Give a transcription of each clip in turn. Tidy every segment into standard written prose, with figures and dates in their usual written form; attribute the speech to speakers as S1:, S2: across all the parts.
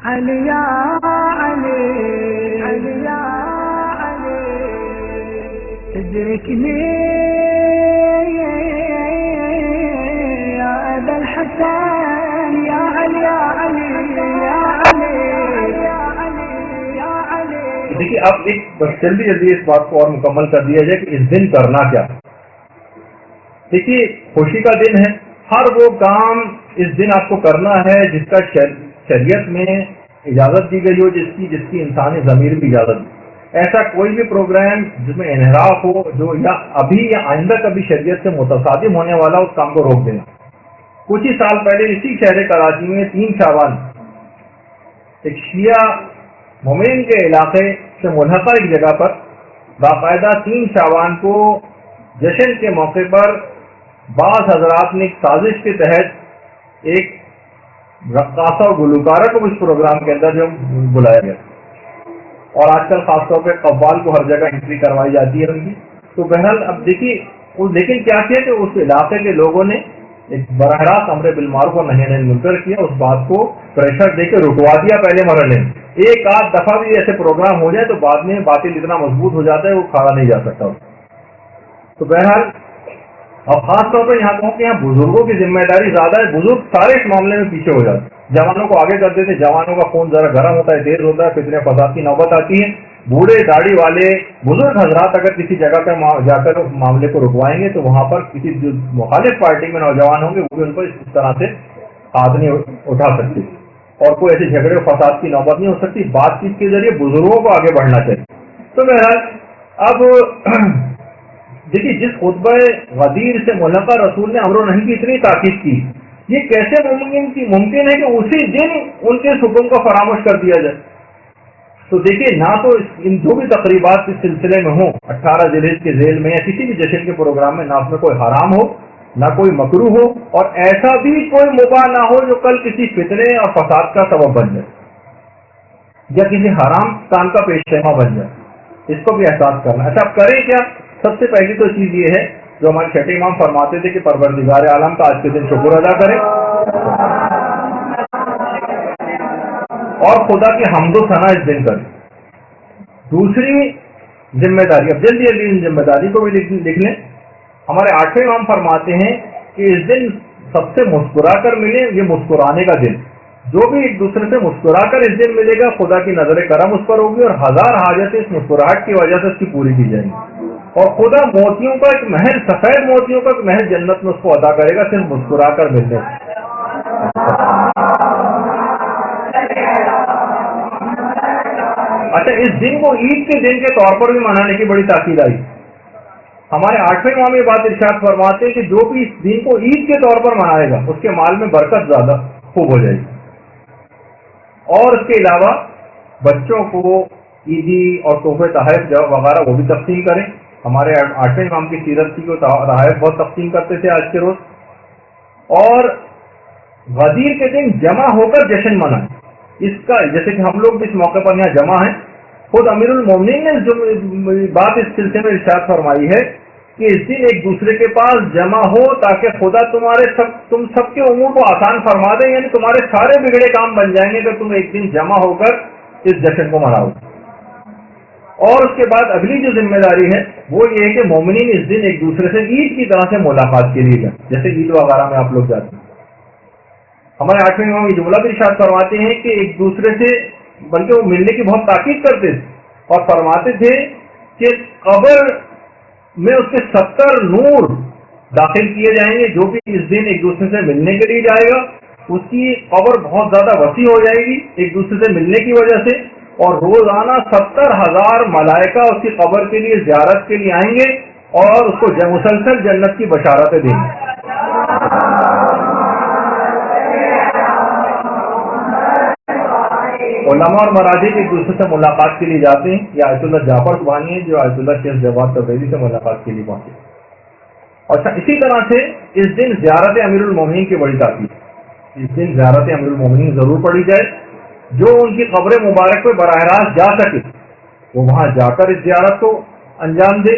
S1: علی یا علی علی یا علی ادركني يا أبا الحسن يا علي يا علي يا علي يا علي يا علي.
S2: دیکھیے اب ایک بس جلدی اس بات کو اور مکمل کر دیا جائے کہ اس دن کرنا کیا. دیکھیے خوشی کا دن ہے، ہر وہ کام اس دن آپ کو کرنا ہے جس کا شریعت میں اجازت دی گئی ہو، جس کی انسانی ضمیر بھی اجازت دی. ایسا کوئی بھی پروگرام جس میں انحراف ہو جو یا ابھی یا آئندہ کبھی شریعت سے متصادم ہونے والا اس کام کو روک دینا. کچھ ہی سال پہلے اسی شہر کراچی میں 3 شعبان ایک شیعہ مومن کے علاقے سے ملحقہ ایک جگہ پر باقاعدہ 3 شعبان کو جشن کے موقع پر بعض حضرات نے ایک سازش کے تحت ایک رقاصہ اور گلوکارہ کو اس پروگرام کے اندر جو بلایا گیا، اور آج کل خاص طور پہ قوال کو ہر جگہ انٹری کروائی جاتی ہے ان کی. تو بہرحال اب دیکھیے لیکن کیا کیا کہ اس علاقے کے لوگوں نے ایک براہ راست امر بالمعروف اور نہی عن المنکر کیا، اس بات کو پریشر دے کے رکوا دیا پہلے مرحلے میں. ایک آدھ دفعہ بھی ایسے پروگرام ہو جائے تو بعد میں باطل اتنا مضبوط ہو جاتا ہے وہ کھاڑا نہیں جا سکتا. تو بہرحال اب خاص طور پر یہاں کہوں کہ یہاں بزرگوں کی ذمہ داری زیادہ ہے. بزرگ سارے اس معاملے میں پیچھے ہو جاتے، جوانوں کو آگے کر دیتے. جوانوں کا خون ذرا گرم ہوتا ہے، تیز ہوتا ہے، فتنے فساد کی نوبت آتی ہے. بوڑھے داڑھی والے بزرگ حضرات اگر کسی جگہ پر جا کر معاملے کو رکوائیں گے تو وہاں پر کسی جو مخالف پارٹی میں نوجوان ہوں گے وہ بھی ان کو اس طرح سے ہاتھ نہیں اٹھا سکتے اور کوئی ایسے جھگڑے و فساد کی نوبت نہیں ہو سکتی. بات چیت کے ذریعے بزرگوں کو آگے بڑھنا چاہیے. تو بہرحال اب دیکھیے جس خطبہ غدیر سے ملحقہ رسول نے امر و نہی کی اتنی تاکید کی، یہ کیسے ممکن ہے کہ اسی دن ان کے حکم کو فراموش کر دیا جائے. تو دیکھیے نہ تو ان جو بھی تقریبات اس سلسلے میں ہوں 18 ذی الحجہ کے ذیل میں یا کسی بھی جشن کے پروگرام میں، نہ اس میں کوئی حرام ہو نہ کوئی مکروہ ہو اور ایسا بھی کوئی مباح نہ ہو جو کل کسی فتنے اور فساد کا سبب بن جائے یا کسی حرام کام کا پیش خیمہ بن جائے. اس کو بھی احساس کرنا. اچھا اب کریں کیا؟ سب سے پہلی تو چیز یہ ہے جو ہمارے چھٹے امام فرماتے تھے کہ پروردگار عالم کا آج کے دن شکر ادا کریں اور خدا کی حمد و ثنا اس دن کریں. دوسری ذمہ داری، اب جلدی جلدی ان ذمہ داری کو بھی لکھ لیں. ہمارے 8ویں امام فرماتے ہیں کہ اس دن سب سے مسکرا کر ملے، یہ مسکرانے کا دن. جو بھی ایک دوسرے سے مسکرا کر اس دن ملے گا خدا کی نظر کرم اس پر ہوگی اور 1000 حاجتیں اس مسکراہٹ کی وجہ سے اس کی پوری کی جائیں گی. اور خدا موتیوں کا ایک محل، سفید موتیوں کا ایک محل جنت میں اس کو عطا کرے گا صرف مسکرا کر ملنے. اچھا اس دن کو عید کے دن کے طور پر بھی منانے کی بڑی تاکید آئی. ہمارے 8ویں امام یہ بات ارشاد فرماتے ہیں کہ جو بھی اس دن کو عید کے طور پر منائے گا اس کے مال میں برکت زیادہ خوب ہو جائے گی. اور اس کے علاوہ بچوں کو عیدی اور تحفے تحائف وغیرہ وہ بھی تقسیم کریں. ہمارے 8ویں امام کی سیرت تھی کہ تحائف بہت تقسیم کرتے تھے آج کے روز. اور غدیر کے دن جمع ہو کر جشن منائیں. اس کا جیسے کہ ہم لوگ بھی اس موقع پر یہاں جمع ہیں، خود امیر المومنین نے جو بات اس سلسلے میں ارشاد فرمائی ہے کہ اس دن ایک دوسرے کے پاس جمع ہو تاکہ خدا تم سب کے امور کو آسان فرما دیں، یعنی تمہارے سارے بگڑے کام بن جائیں گے اگر تم ایک دن جمع ہو کر اس جشن کو مناؤ. اور اس کے بعد اگلی جو ذمہ داری ہے وہ یہ ہے کہ مومنین اس دن ایک دوسرے سے عید کی طرح سے ملاقات کے لیے جائیں، جیسے عید وغیرہ میں آپ لوگ جاتے ہیں. ہمارے 8ویں امام یہ جملہ بھی ارشاد فرماتے ہیں کہ ایک دوسرے سے بلکہ وہ ملنے کی بہت تاکید کرتے تھے اور فرماتے تھے کہ قبر میں اس کے 70 نور داخل کیے جائیں گے. جو بھی اس دن ایک دوسرے سے ملنے کے لیے جائے گا اس کی قبر بہت زیادہ وسیع ہو جائے گی ایک دوسرے سے ملنے کی وجہ سے، اور روزانہ 70,000 ملائکہ اس کی قبر کے لیے زیارت کے لیے آئیں گے اور اس کو مسلسل جنت کی بشارتیں دیں گے. علماء اور مراجع ایک دوسرے سے ملاقات کے لیے جاتے ہیں. یہ آیت اللہ جعفر سبحانی ہے جو آیت اللہ شیخ جواد تبریزی سے ملاقات کے لیے پہنچے. اور اسی طرح سے اس دن زیارت امیر المومنین کی بڑی تاکید. اس دن زیارت امیر المومنین ضرور پڑھی جائے. جو ان کی قبر مبارک پہ براہ راست جا سکے وہ وہاں جا کر اس زیارت کو انجام دے،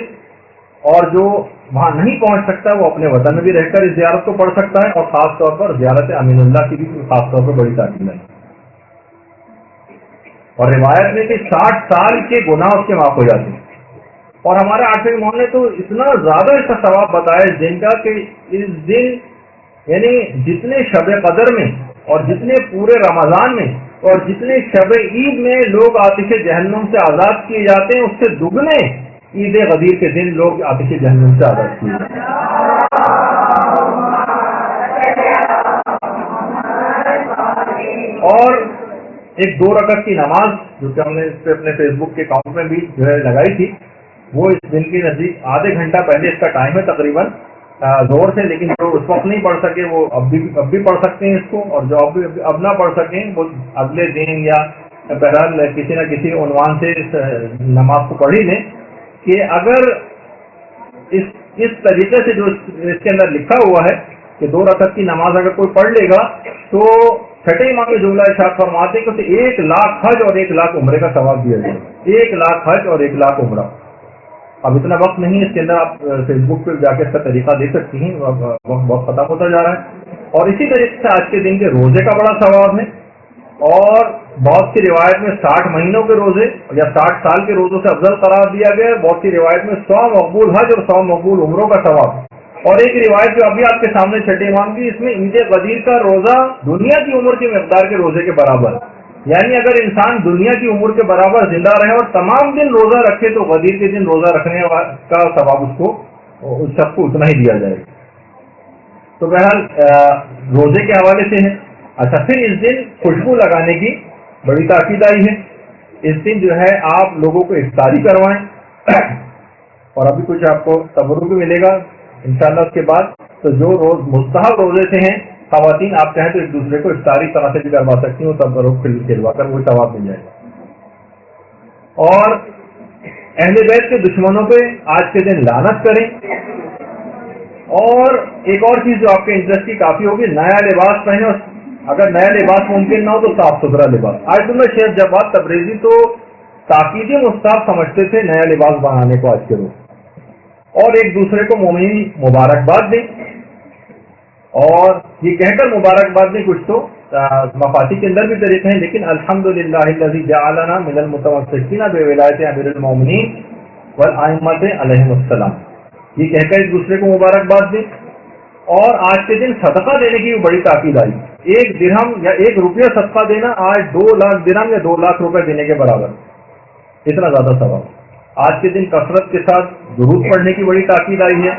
S2: اور جو وہاں نہیں پہنچ سکتا وہ اپنے وطن میں بھی رہ کر اس زیارت کو پڑھ سکتا ہے. اور خاص طور پر زیارت امین اللہ کی بھی خاص طور پر بڑی تاکید ہے. اور روایت میں کہ 60 سال کے گناہ اس کے معاف ہو جاتے ہیں. اور ہمارے 8ویں امام نے تو اتنا زیادہ اس کا ثواب بتایا اس دن کا کہ اس دن یعنی جتنے شب قدر میں اور جتنے پورے رمضان میں اور جتنے شب عید میں لوگ آتش جہنم سے آزاد کیے جاتے ہیں اس سے دگنے عید غدیر کے دن لوگ آتش جہنم سے آزاد کیے جاتے ہیں. اور ایک 2 رکعت کی نماز جو کہ ہم نے اس پہ اپنے فیس بک کے اکاؤنٹ میں بھی جو ہے لگائی تھی، وہ اس دن کی نزدیک آدھے گھنٹہ پہلے اس کا ٹائم ہے تقریباً زور سے، لیکن جو اس وقت نہیں پڑھ سکے وہ اب بھی پڑھ سکتے ہیں اس کو، اور جو اب نہ پڑھ سکیں وہ اگلے دن یا بہرحال کسی نہ کسی عنوان سے اس نماز کو پڑھ ہی لیں. کہ اگر اس طریقے سے جو اس کے اندر لکھا ہوا ہے کہ 2 رکعت کی نماز اگر کوئی پڑھ لے گا تو چھٹے امام کے جملہ ارشاد فرماتے ہیں کہ اسے 1 لاکھ حج اور 1 لاکھ عمرے کا ثواب دیا جائے. 1 لاکھ حج اور 1 لاکھ عمرہ. اب اتنا وقت نہیں اس کے اندر، آپ فیس بک پہ جا کے اس کا طریقہ دیکھ سکتی ہیں، وقت بہت ختم ہوتا جا رہا ہے. اور اسی طریقے سے آج کے دن کے روزے کا بڑا ثواب ہے، اور بہت سی روایت میں 60 مہینوں کے روزے یا 60 سال کے روزوں سے افضل قرار دیا گیا ہے. بہت سی روایت میں 100 مقبول حج اور 100 مقبول عمروں کا ثواب. اور ایک روایت جو ابھی آپ کے سامنے چھٹے امام کی، اس میں عید غدیر کا روزہ دنیا کی عمر کی مقدار کے روزے کے برابر، یعنی اگر انسان دنیا کی عمر کے برابر زندہ رہے اور تمام دن روزہ رکھے تو غدیر کے دن روزہ رکھنے کا ثواب اس شخص کو اتنا ہی دیا جائے. تو بہرحال روزے کے حوالے سے ہے. اچھا، پھر اس دن خوشبو لگانے کی بڑی تاکید آئی ہے. اس دن جو ہے آپ لوگوں کو افطاری کروائیں، اور ابھی کچھ آپ کو تبرک بھی ملے گا انشاءاللہ اس کے بعد. تو جو روز مستحب روزے سے ہیں خواتین، آپ چاہیں تو ایک دوسرے کو افطاری طرح سے بھی کروا سکتی ہیں، تبرک کھلوا کر وہ ثواب مل جائے گا. اور اہل بیت کے دشمنوں پہ آج کے دن لعنت کریں. اور ایک اور چیز جو آپ کے انٹرسٹ کی کافی ہوگی، نیا لباس پہنے. اگر نیا لباس ممکن نہ ہو تو صاف ستھرا لباس. آج اللہ شیخ جواد تبریزی تو تاکیدی مستحب سمجھتے تھے نیا لباس بنانے کو آج کے روز، اور ایک دوسرے کو مومنین مبارکباد دیں. اور یہ کہہ کر مبارکباد دیں، کچھ تو مفاتی کے اندر بھی طریقے ہیں، لیکن الحمدللہ الذی جعلنا من المتمسکین بولایت امیر المومنین والائمۃ علیہم السلام، یہ کہہ کر ایک دوسرے کو مبارکباد دیں. اور آج کے دن صدقہ دینے کی بھی بڑی تاکید آئی. 1 درہم یا 1 روپیہ صدقہ دینا آج 2 لاکھ درہم یا 2 لاکھ روپے دینے کے برابر، اتنا زیادہ ثواب. آج کے دن کثرت کے ساتھ درود پڑھنے کی بڑی تاکید آئی ہے.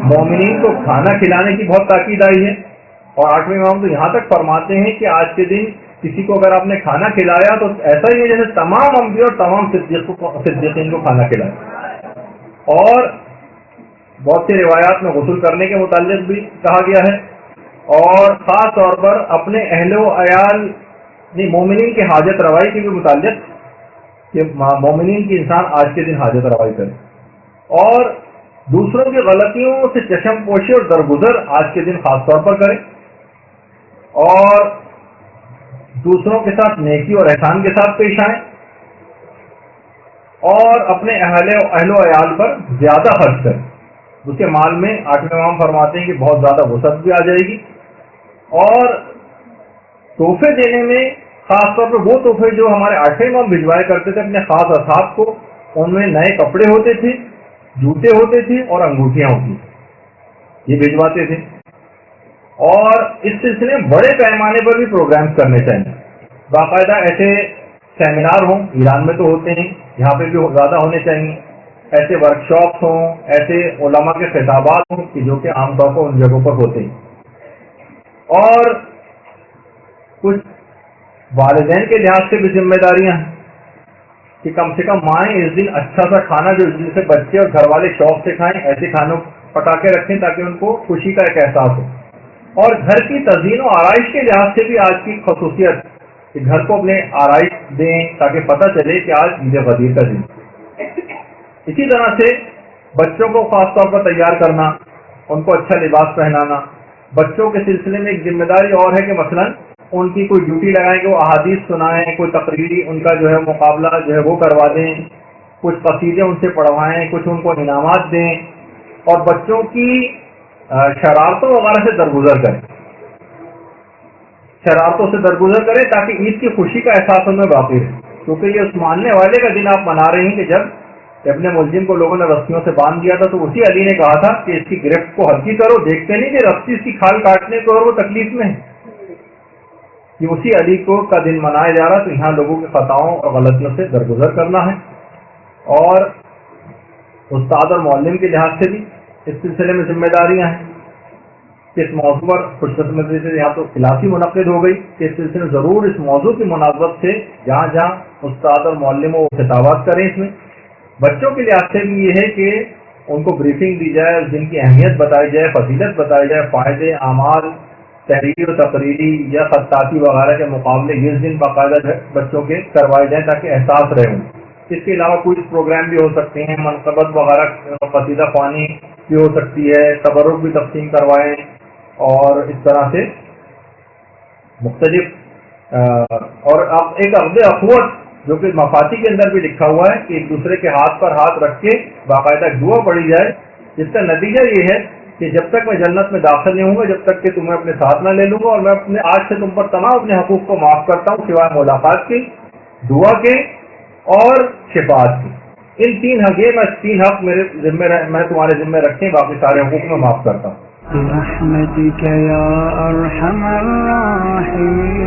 S2: مومنین کو کھانا کھلانے کی بہت تاکید آئی ہے. اور 8ویں امام تو یہاں تک فرماتے ہیں کہ آج کے دن کسی کو اگر آپ نے کھانا کھلایا تو ایسا ہی ہے جیسے تمام انبیاء اور تمام صدیقین کو کھانا کھلایا. اور بہت سی روایات میں غسل کرنے کے متعلق بھی کہا گیا ہے، اور خاص طور پر اپنے اہل و عیال مومنین کے حاجت روائی کے بھی متعلق کہ مومنین کی انسان آج کے دن حاجت روائی کرے. اور دوسروں کی غلطیوں سے چشم پوشی اور درگزر آج کے دن خاص طور پر کریں. اور دوسروں کے ساتھ نیکی اور احسان کے ساتھ پیش آئیں. اور اپنے اہل و عیال پر زیادہ خرچ کریں. اس کے مال میں 8ویں امام فرماتے ہیں کہ بہت زیادہ وسعت بھی آ جائے گی. اور تحفے دینے میں خاص طور پر وہ تحفے جو ہمارے 8ویں امام بھجوایا کرتے تھے اپنے خاص اصحاب کو، ان میں نئے کپڑے ہوتے تھے، جوتے ہوتے تھے اور انگوٹھیاں ہوتی تھیں، یہ بھجواتے تھے. اور اس سلسلے میں بڑے پیمانے پر بھی پروگرامز کرنے چاہیے. باقاعدہ ایسے سیمینار ہوں، ایران میں تو ہوتے ہیں، یہاں پہ بھی زیادہ ہونے چاہیے. ایسے ورکشاپس ہوں، ایسے علماء کے خطابات ہوں کہ جو کہ عام طور پر ان جگہوں پر ہوتے ہیں. اور کچھ والدین کے لحاظ سے بھی ذمہ داریاں ہیں کہ کم سے کم مائیں اس دن اچھا سا کھانا جو جن سے بچے اور گھر والے شوق سے کھائیں، ایسے کھانوں پکا کے رکھیں تاکہ ان کو خوشی کا ایک احساس ہو. اور گھر کی تزئین و آرائش کے لحاظ سے بھی آج کی خصوصیت کہ گھر کو اپنے آرائش دیں تاکہ پتہ چلے کہ آج عید غدیر کا دن. اسی طرح سے بچوں کو خاص طور پر تیار کرنا، ان کو اچھا لباس پہنانا. بچوں کے سلسلے میں ایک ذمہ داری اور ہے کہ مثلا ان کی کوئی ڈیوٹی لگائیں کہ وہ احادیث سنائیں، کوئی تقریری ان کا جو ہے مقابلہ جو ہے وہ کروا دیں، کچھ قصیدے ان سے پڑھوائیں، کچھ ان کو انعامات دیں. اور بچوں کی شرارتوں وغیرہ سے درگزر کریں، شرارتوں سے درگزر کریں تاکہ عید کی خوشی کا احساس ان میں باقی رہے. کیونکہ یہ اس ماننے والے کا دن آپ منا رہے ہیں کہ جب اپنے ملزم کو لوگوں نے رسیوں سے باندھ دیا تھا تو اسی علی نے کہا تھا کہ اس کی گرفت کو ہلکی کرو، دیکھتے نہیں کہ رسی اس کی کھال کاٹنے کو اور وہ تکلیف میں ہے. یہ اسی علی کو کا دن منایا جا رہا. تو یہاں لوگوں کی خطاؤں اور غلطیوں سے درگزر کرنا ہے. اور استاد اور معلم کے لحاظ سے بھی اس سلسلے میں ذمہ داریاں ہیں کہ اس موضوع پر خوش قسمتی سے یہاں تو کلاسی منعقد ہو گئی کہ اس سلسلے میں ضرور اس موضوع کی مناسبت سے جہاں جہاں استاد اور معلم وہ خطابات کریں. اس میں بچوں کے لحاظ سے بھی یہ ہے کہ ان کو بریفنگ دی جائے، جن کی اہمیت بتائی جائے، فضیلت بتائی جائے، فائدے اعمال تحریری و تقریری یا خطاطی وغیرہ کے مقابلے اس دن باقاعدہ بچوں کے کروائے جائیں تاکہ احساس رہے. اس کے علاوہ کوئی پروگرام بھی ہو سکتے ہیں، منقبت وغیرہ قصیدہ خوانی بھی ہو سکتی ہے، تبرک بھی تقسیم کروائیں، اور اس طرح سے مختلف اور ایک عقد اخوت جو کہ مفاتی کے اندر بھی لکھا ہوا ہے کہ ایک دوسرے کے ہاتھ پر ہاتھ رکھ کے باقاعدہ دعا پڑھی جائے، جس کا نتیجہ یہ ہے کہ جب تک میں جنت میں داخل نہیں ہوں گا جب تک کہ تمہیں اپنے ساتھ نہ لے لوں گا، اور میں اپنے آج سے تم پر تمام اپنے حقوق کو معاف کرتا ہوں سوائے ملاقات کے، دعا کے اور شفاعت کی. ان تین حق میرے ذمہ میں تمہارے ذمہ رکھیں، باقی سارے حقوق میں معاف کرتا ہوں.
S1: برحمتك يا أرحم الراحمين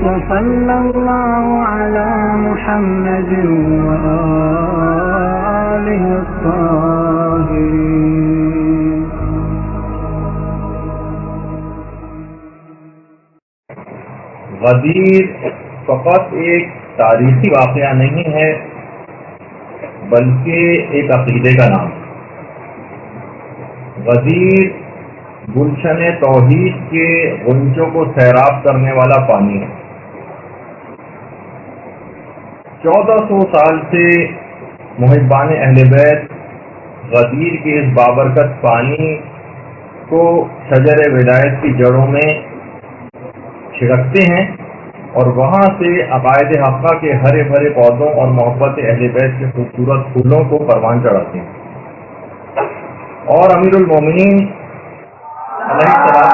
S1: وصلى الله على محمد وآله الطاهرين.
S2: غدیر فقط ایک تاریخی واقعہ نہیں ہے بلکہ ایک عقیدے کا نام. غدیر گلشن توحید کے غنچوں کو سیراب کرنے والا پانی ہے. 1400 سال سے محبان اہل بیت غدیر کے اس بابرکت پانی کو شجر ولایت کی جڑوں میں چھڑکتے ہیں اور وہاں سے عقائد حقہ کے ہرے بھرے پودوں اور محبت اہل بیت کے خوبصورت پھولوں کو پروان چڑھاتے ہیں. اور امیر المومنین علیہ السلام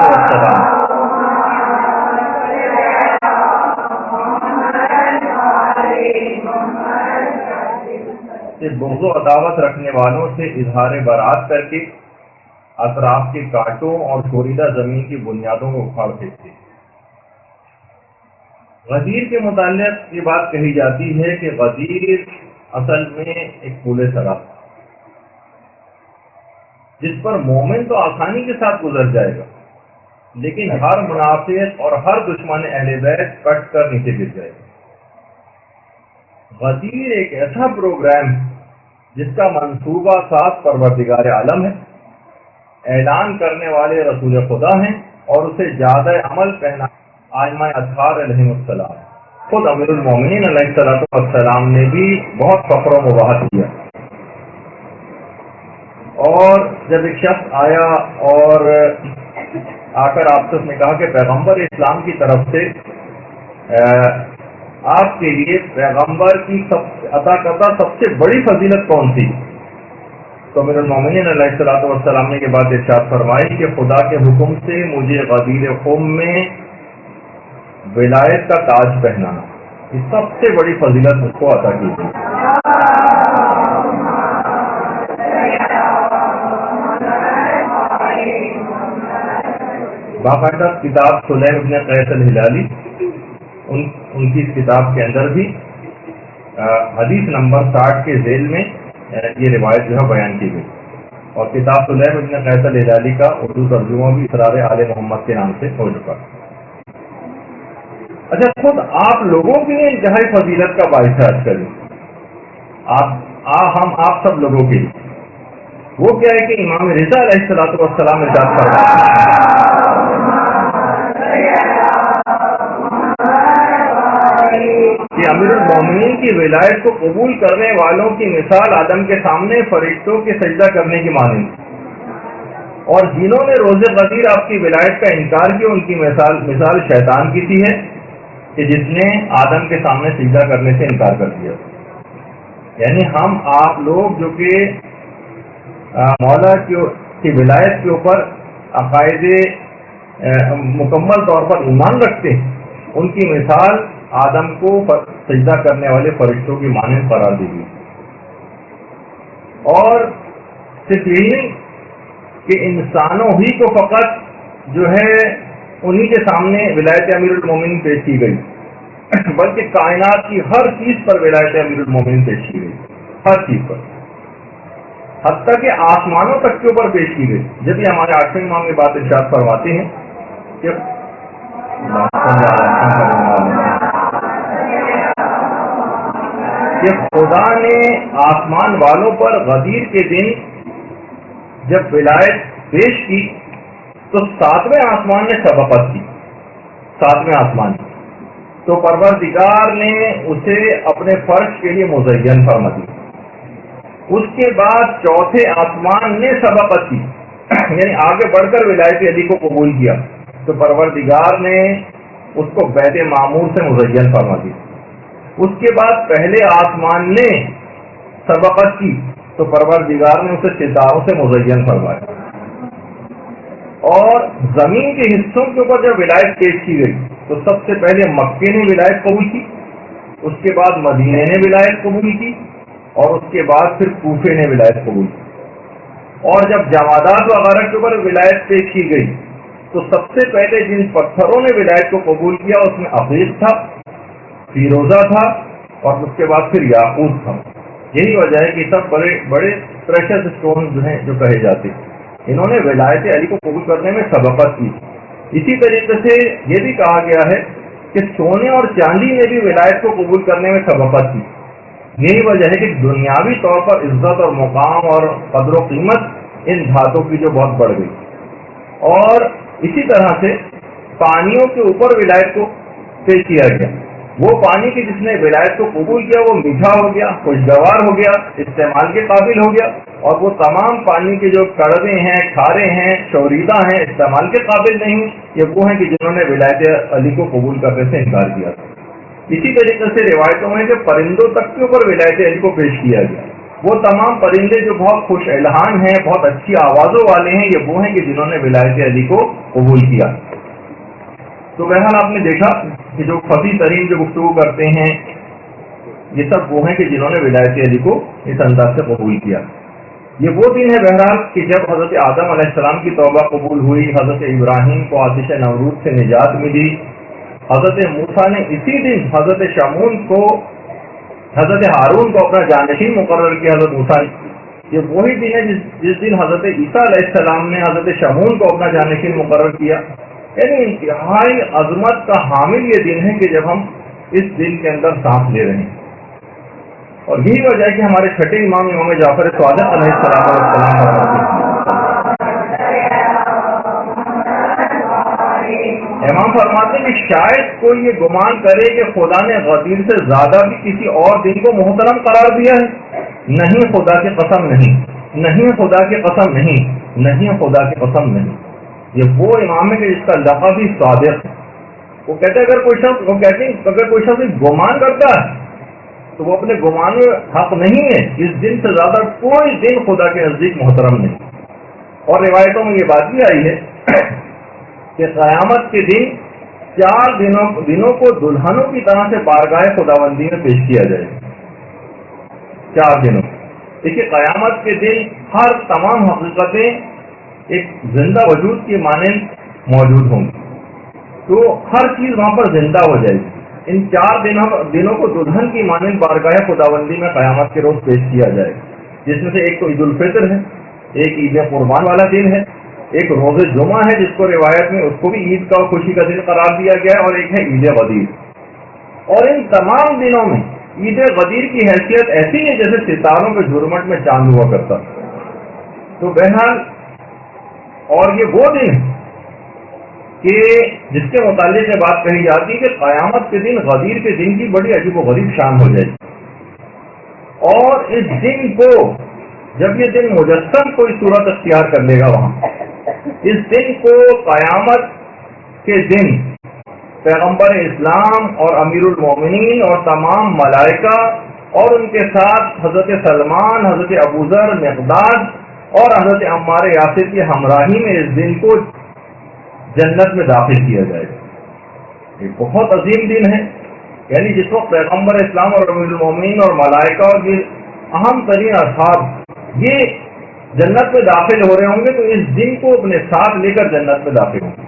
S2: سے بغض و عداوت رکھنے والوں سے اظہار برات کر کے اطراف کے کانٹوں اور شوریدہ زمین کی بنیادوں کو اکھاڑ پھینکتے. غدیر کے متعلق یہ بات کہی جاتی ہے کہ غدیر اصل میں ایک پل صراط جس پر مومن تو آسانی کے ساتھ گزر جائے گا لیکن ہر منافق اور ہر دشمن اہل بیت کٹ کر نیچے گر جائے گا. غدیر ایک ایسا پروگرام جس کا منصوبہ ساز پروردگار عالم ہے، اعلان کرنے والے رسول خدا ہیں اور اسے زیادہ عمل پہنا آئمہ اطہار علیہ السلام. خود امیر المومنین علیہ السلام نے بھی بہت فخر و مباحت کیا. اور جب ایک شخص آیا اور آ کر آپ سے کہا کہ پیغمبر اسلام کی طرف سے آپ کے لیے پیغمبر کی عطا کردہ سب سے بڑی فضیلت کون سی، تو امیر المومنین علیہ السلام نے یہ بات ارشاد فرمائی کہ خدا کے حکم سے مجھے غدیر قوم میں ولایت کا تاج پہنانا، یہ سب سے بڑی فضیلت مجھ کو عطا کی تھی. باقاعدہ کتاب سلیم بن قیس الہلالی ان کی اس کتاب کے اندر بھی حدیث نمبر 60 کے ذیل میں یہ روایت جو ہے بیان کی گئی. اور کتاب سلیم بن قیس الہلالی کا اردو ترجمہ بھی اسرار آل محمد کے نام سے ہو چکا. اچھا، خود آپ لوگوں کی انتہائی فضیلت کا باعث ہے. کریں آپ سب لوگوں کے لیے وہ کیا ہے کہ امام رضا علیہ السلام ارشاد فرماتے ہیں کہ امیر المومنین کی ولایت کو قبول کرنے والوں کی مثال آدم کے سامنے فرشتوں کے سجدہ کرنے کی مانند، اور جنہوں نے روز غدیر آپ کی ولایت کا انکار کیا ان کی مثال شیطان کی تھی ہے کہ جس نے آدم کے سامنے سجدہ کرنے سے انکار کر دیا. یعنی ہم آپ لوگ جو کہ مولا کے کہ ولایت کے اوپر عقائد مکمل طور پر ایمان رکھتے ہیں، ان کی مثال آدم کو سجدہ کرنے والے فرشتوں کی مانند قرار دی گئی۔ اور صرف یہی کہ انسانوں ہی کو فقط جو ہے انہی کے سامنے ولایت امیر المومنین پیش کی گئی، بلکہ کائنات کی ہر چیز پر ولایت امیر المومنین پیش کی گئی، ہر چیز پر، حتیٰ کہ آسمانوں تک کے اوپر پیش کی گئی۔ جب یہ ہمارے 8ویں امام یہ بات ارشاد فرماتے ہیں کہ خدا نے آسمان والوں پر غدیر کے دن جب ولایت پیش کی تو 7ویں آسمان نے سبقت کی، 7ویں آسمان تو پروردگار نے اسے اپنے فرش کے لیے مزین فرما دی۔ اس کے بعد 4تھے آسمان نے سبقت کی، یعنی آگے بڑھ کر ولایت علی کو قبول کیا تو پروردگار نے اس کو بیت معمور سے مزین فرما دی۔ اس کے بعد پہلے آسمان نے سبقت کی تو پروردگار نے اسے ستاروں سے مزین فرمایا۔ اور زمین کے حصوں کے اوپر جب ولایت پیش کی گئی تو سب سے پہلے مکے نے ولایت قبول کی، اس کے بعد مدینے نے ولایت قبول کی، اور اس کے بعد پھر کوفے نے ولایت قبول کی۔ اور جب جمادات وغیرہ کے اوپر ولایت پیش کی گئی تو سب سے پہلے جن پتھروں نے ولایت کو قبول کیا اس میں عقیق تھا، فیروزہ تھا، اور اس کے بعد پھر یاقوت تھا۔ یہی وجہ ہے کہ سب بڑے بڑے پریشس اسٹون جو ہیں جو کہے جاتے، انہوں نے ولایت علی کو قبول کرنے میں سبقت کی۔ اسی طریقے سے یہ بھی کہا گیا ہے کہ سونے اور چاندی نے بھی ولایت کو قبول کرنے میں سبقت کی۔ یہی وجہ ہے کہ دنیاوی طور پر عزت اور مقام اور قدر و قیمت ان دھاتوں کی جو بہت بڑھ گئی۔ اور اسی طرح سے پانیوں کے اوپر ولایت کو پیش کیا گیا۔ وہ پانی کی جس نے ولایت کو قبول کیا وہ میٹھا ہو گیا، خوشگوار ہو گیا، استعمال کے قابل ہو گیا، اور وہ تمام پانی کے جو کڑوے ہیں، کھارے ہیں، شوریدہ ہیں، استعمال کے قابل نہیں، یہ وہ ہیں کہ جنہوں نے ولایت علی کو قبول کرنے سے انکار کیا تھا۔ اسی طریقے سے روایتوں میں کہ پرندوں تک کے اوپر ولایت علی کو پیش کیا گیا۔ وہ تمام پرندے جو بہت خوش الحان ہیں، بہت اچھی آوازوں والے ہیں، یہ وہ ہیں کہ جنہوں نے ولایت علی کو قبول کیا۔ تو بہرحال آپ نے دیکھا کہ جو فصیح ترین جو گفتگو کرتے ہیں یہ سب وہ ہیں کہ جنہوں نے ولایت علی کو اس انداز سے قبول کیا۔ یہ وہ دن ہے بہرحال کہ جب حضرت آدم علیہ السلام کی توبہ قبول ہوئی، حضرت ابراہیم کو آتش نمرود سے نجات ملی، حضرت موسیٰ نے اسی دن حضرت شمون کو، حضرت ہارون کو اپنا جانشین مقرر کیا حضرت موسیٰ نے۔ یہ وہی دن ہے جس دن حضرت عیسیٰ علیہ السلام نے حضرت شمون کو اپنا جانشین مقرر کیا۔ یعنی انتہائی عظمت کا حامل یہ دن ہے کہ جب ہم اس دن کے اندر سانس لے رہے ہیں۔ اور یہی وجہ ہے کہ ہمارے چھٹے امام امام جعفر صادق علیہ السلام امام فرماتے ہیں کہ شاید کوئی یہ گمان کرے کہ خدا نے غدیر سے زیادہ بھی کسی اور دن کو محترم قرار دیا ہے، نہیں، خدا کی قسم نہیں، نہیں، خدا کی قسم نہیں، نہیں، خدا کی قسم نہیں۔ یہ وہ امام ہے کہ جس کا لقب ہی صادق ہے۔ وہ کہتے ہیں اگر کوئی شخص گمان کرتا ہے تو وہ اپنے گمان میں حق نہیں ہے، اس دن سے زیادہ کوئی دن خدا کے نزدیک محترم نہیں۔ اور روایتوں میں یہ بات بھی آئی ہے کہ قیامت کے دن 4 دنوں کو دلہنوں کی طرح سے بارگاہ خداوندی میں پیش کیا جائے گا۔ 4 دنوں دیکھیے، قیامت کے دن ہر تمام حقیقتیں ایک زندہ وجود کی مانند موجود ہوں گی، تو ہر چیز وہاں پر زندہ ہو جائے گی۔ ان 4 دنوں کو دلہن کی مانند بارگاہ خداوندی میں قیامت کے روز پیش کیا جائے گا، جس میں سے ایک تو عید الفطر ہے، ایک عید قربان والا دن ہے، ایک روز جمعہ ہے جس کو روایت میں اس کو بھی عید کا اور خوشی کا دن قرار دیا گیا ہے، اور ایک ہے عید غدیر۔ اور ان تمام دنوں میں عید غدیر کی حیثیت ایسی ہے جیسے ستاروں کے جھرمٹ میں چاند ہوا کرتا۔ تو بہرحال اور یہ وہ دن ہے کہ جس کے متعلق یہ بات کہی جاتی ہے کہ قیامت کے دن غدیر کے دن کی بڑی عجیب و غریب شان ہو جائے گی، اور اس دن کو جب یہ دن مجسم کوئی صورت اختیار کر لے گا وہاں، اس دن کو قیامت کے دن پیغمبر اسلام اور امیر المومنین اور تمام ملائکہ اور ان کے ساتھ حضرت سلمان، حضرت ابوذر، مقداد اور حضرت عمار یاسر کی ہمراہی میں اس دن کو جنت میں داخل کیا جائے گا۔ یہ بہت عظیم دن ہے، یعنی جس وقت پیغمبر اسلام اور امیر المومنین اور ملائکہ اور یہ اہم ترین اصحاب یہ جنت میں داخل ہو رہے ہوں گے، تو اس دن کو اپنے ساتھ لے کر جنت میں داخل ہوں گے۔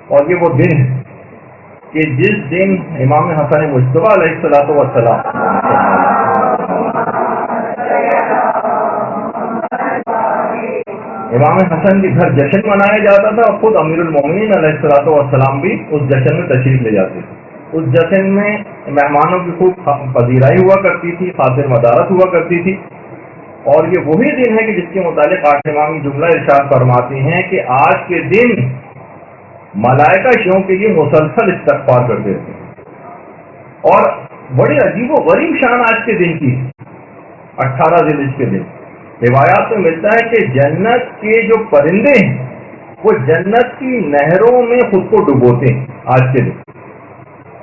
S2: اور یہ وہ دن ہے کہ جس دن امام حسن مجتبیٰ علیہ السلام امام حسن کے گھر جشن منایا جاتا تھا، اور خود امیر المومنین علیہ السلام بھی اس جشن میں تشریف لے جاتے تھے۔ اس جشن میں مہمانوں کی خوب پذیرائی ہوا کرتی تھی، خاطر مدارت ہوا کرتی تھی، اور یہ وہی دن ہے کہ جس کے متعلق آٹھ امام جملہ ارشاد فرماتے ہیں کہ آج کے دن ملائکہ شیعوں کے لیے مسلسل استغفار کرتے تھے۔ اور بڑی عجیب و غریب شان آج کے دن کی 18 ذی الحجہ کے دن روایات میں ملتا ہے کہ جنت کے جو پرندے ہیں وہ جنت کی نہروں میں خود کو ڈبوتے ہیں آج کے دن،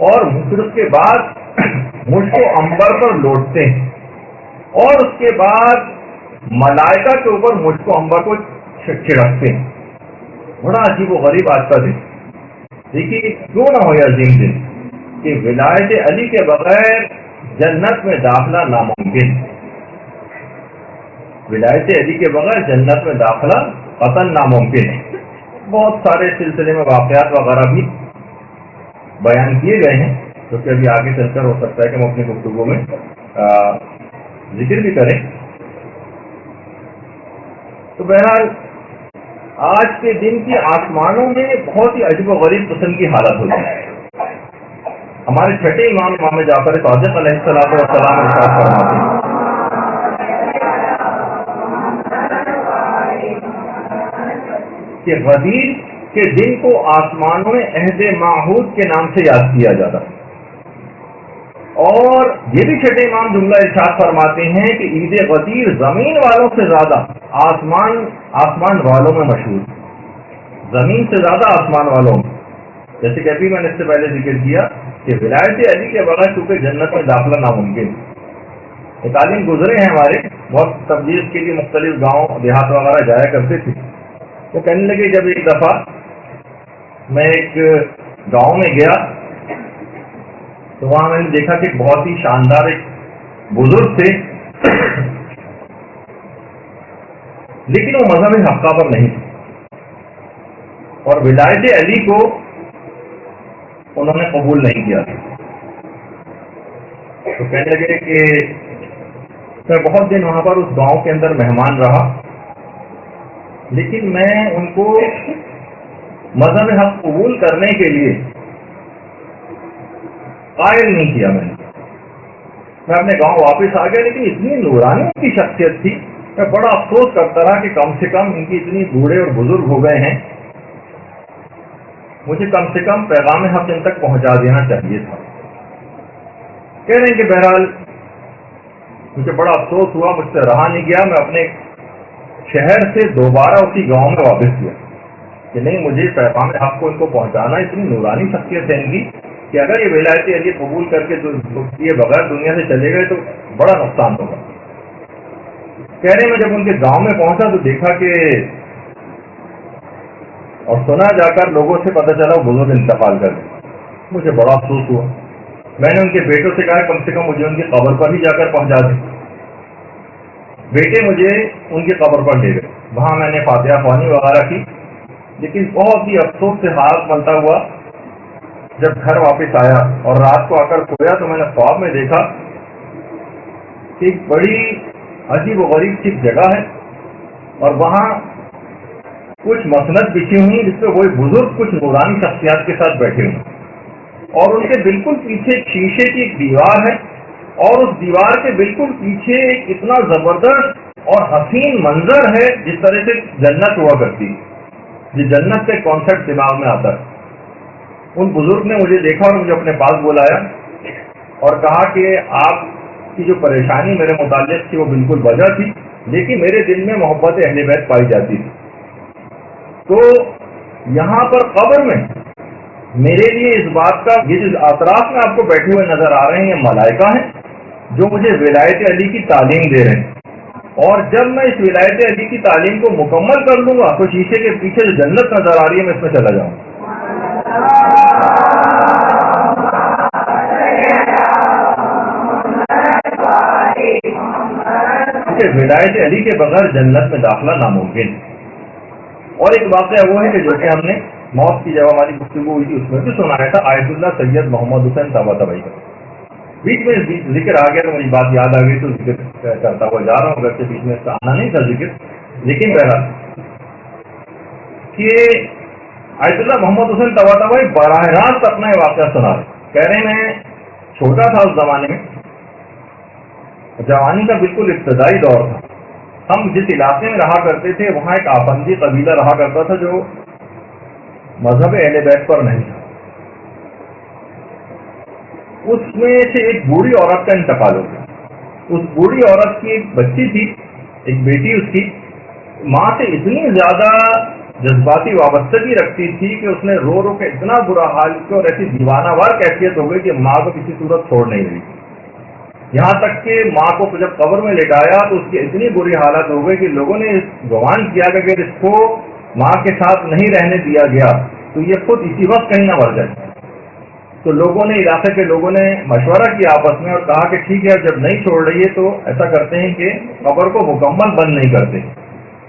S2: اور پھر اس کے بعد مجھ کو عنبر پر لوٹتے ہیں، اور اس کے بعد ملائکہ کے اوپر مجھ کو عنبر کو چھڑکتے ہیں۔ بڑا عجیب و غریب آج کا دن۔ دیکھیے کیوں نہ ہو یہ عظیم دن کہ ولایت علی کے بغیر جنت میں داخلہ ناممکن، ولایت علی کے بغیر جنت میں داخلہ قطعاً ناممکن ہے۔ بہت سارے سلسلے میں واقعات وغیرہ بھی بیان کیے گئے ہیں، جو کہ ابھی آگے چل کر ہو سکتا ہے کہ ہم اپنی گفتگو میں ذکر بھی کریں۔ تو بہرحال آج کے دن کی آسمانوں میں بہت ہی عجیب و غریب قسم کی حالت ہوتی ہے۔ ہمارے چھٹے امام امام جعفر صادق علیہ السلام ارشاد فرماتے ہیں کہ غدیر کے دن کو آسمانوں میں عہد معہود کے نام سے یاد کیا جاتا ہے، اور یہ بھی چھٹے امام جملہ ارشاد فرماتے ہیں کہ عید غدیر زمین والوں سے زیادہ آسمان والوں میں مشہور، زمین سے زیادہ آسمان والوں میں۔ جیسے کہ ابھی میں نے اس سے پہلے ذکر کیا کہ ولایت علی کے بغیر چونکہ جنت میں داخلہ ناممکن۔ ایک عالم گزرے ہیں ہمارے، بہت تبلیغ کے لیے مختلف گاؤں دیہات وغیرہ جایا کرتے تھے، وہ کہنے لگے جب ایک دفعہ میں ایک گاؤں میں گیا تو وہاں میں نے دیکھا کہ بہت ہی شاندار ایک بزرگ تھے، لیکن وہ مذہب حقہ پر نہیں تھے، اور ولایت علی کو انہوں نے قبول نہیں کیا تھا۔ تو کہنے لگے کہ میں بہت دن وہاں پر اس گاؤں کے اندر مہمان رہا، لیکن میں ان کو مذہب حق قبول کرنے کے لیے قائل نہیں کیا۔ میں اپنے گاؤں واپس آ گیا، لیکن اتنی نورانی کی شخصیت تھی، میں بڑا افسوس کرتا رہا کہ کم سے کم ان کی اتنی بوڑھے اور بزرگ ہو گئے ہیں، مجھے کم سے کم پیغام حق ان تک پہنچا دینا چاہیے تھا۔ کہہ رہے ہیں کہ بہرحال مجھے بڑا افسوس ہوا، مجھ سے رہا نہیں گیا، میں اپنے شہر سے دوبارہ اسی گاؤں میں واپس گیا کہ نہیں، مجھے پیغام حق کو ان کو پہنچانا، اتنی نورانی شخصیت ہے ان کی کہ اگر یہ ولایت علی قبول کر کے یہ بغیر دنیا سے چلے گئے تو بڑا نقصان ہوگا۔ کہہ رہے ہیں میں جب ان کے گاؤں میں پہنچا تو دیکھا کہ اور سنا جا کر لوگوں سے پتہ چلا وہ بزرگ انتقال کر گئے۔ مجھے بڑا افسوس ہوا، میں نے ان کے بیٹوں سے کہا کم سے کم مجھے ان کی قبر پر ہی جا کر پہنچا دیں۔ بیٹے مجھے ان کی قبر پر لے گئے، وہاں میں نے فاتحہ خوانی وغیرہ کی، لیکن بہت ہی افسوس سے حالت بنتا ہوا جب گھر واپس آیا اور رات کو آ کر سویا تو میں نے خواب میں دیکھا کہ ایک بڑی عجیب و غریب سی جگہ ہے، اور وہاں کچھ مسند بچھی ہوئی جس پہ وہی بزرگ کچھ نورانی شخصیات کے ساتھ بیٹھے ہوئے، اور ان کے بالکل پیچھے شیشے کی ایک دیوار ہے، اور اس دیوار کے بالکل پیچھے ایک اتنا زبردست اور حسین منظر ہے جس طرح سے جنت ہوا کرتی ہے، جو جنت کا کانسیپٹ دماغ میں آتا ہے۔ ان بزرگ نے مجھے دیکھا اور مجھے اپنے پاس بلایا اور کہا کہ آپ کی جو پریشانی میرے متعلق تھی وہ بالکل وجہ تھی، لیکن میرے دل میں محبت اہل بیت پائی جاتی تھی، تو یہاں پر قبر میں میرے لیے اس بات کا، یہ جو اطراف میں آپ کو بیٹھے ہوئے نظر آ رہے ہیں یہ ملائکہ ہیں جو مجھے ولایت علی کی تعلیم دے رہے ہیں، اور جب میں اس ولایت علی کی تعلیم کو مکمل کر لوں گا تو شیشے کے پیچھے جو جنت نظر آ رہی ہے میں اس میں چلا جاؤں گا. ولایت علی کے بغیر جنت میں داخلہ ناممکن. اور ایک واقعہ وہ ہے کہ جو کہ ہم نے موت کی جب ہماری گفتگو ہوئی تھی اس میں بھی سنایا تھا آیت اللہ سید محمد حسین طباطبائی کا. بیچ میں ذکر آ گیا تو میری بات یاد آ گئی تو ذکر کرتا ہوا جا رہا ہوں. اگرچہ بیچ میں اس کا آنا نہیں تھا ذکر, لیکن بہرحال کہ آیت اللہ محمد حسین طباطبائی براہ راست اپنا یہ واقعہ سنا رہے. کہہ رہے میں چھوٹا تھا اس زمانے میں, جوانی کا بالکل ابتدائی دور تھا. ہم جس علاقے میں رہا کرتے تھے وہاں ایک آفندی قبیلہ رہا کرتا تھا جو مذہب اہل بیت پر نہیں تھا. اس میں سے ایک بوڑھی عورت کا انتقال ہو گیا. اس بوڑھی عورت کی ایک بچی تھی, ایک بیٹی. اس کی ماں سے اتنی زیادہ جذباتی وابستگی رکھتی تھی کہ اس نے رو رو کے اتنا برا حال کیا اور ایسی دیوانہ وار کیفیت ہو گئی کہ ماں کو کسی صورت چھوڑ نہیں رہی. یہاں تک کہ ماں کو جب قبر میں لٹایا تو اس کی اتنی بری حالت ہو گئی کہ لوگوں نے گمان کیا کہ اگر اس کو ماں کے ساتھ نہیں رہنے دیا گیا تو یہ خود اسی وقت کہیں نہ مر جائے. تو لوگوں نے, علاقے کے لوگوں نے مشورہ کیا آپس میں اور کہا کہ ٹھیک ہے جب نہیں چھوڑ رہی ہے تو ایسا کرتے ہیں کہ قبر کو مکمل بند نہیں کرتے,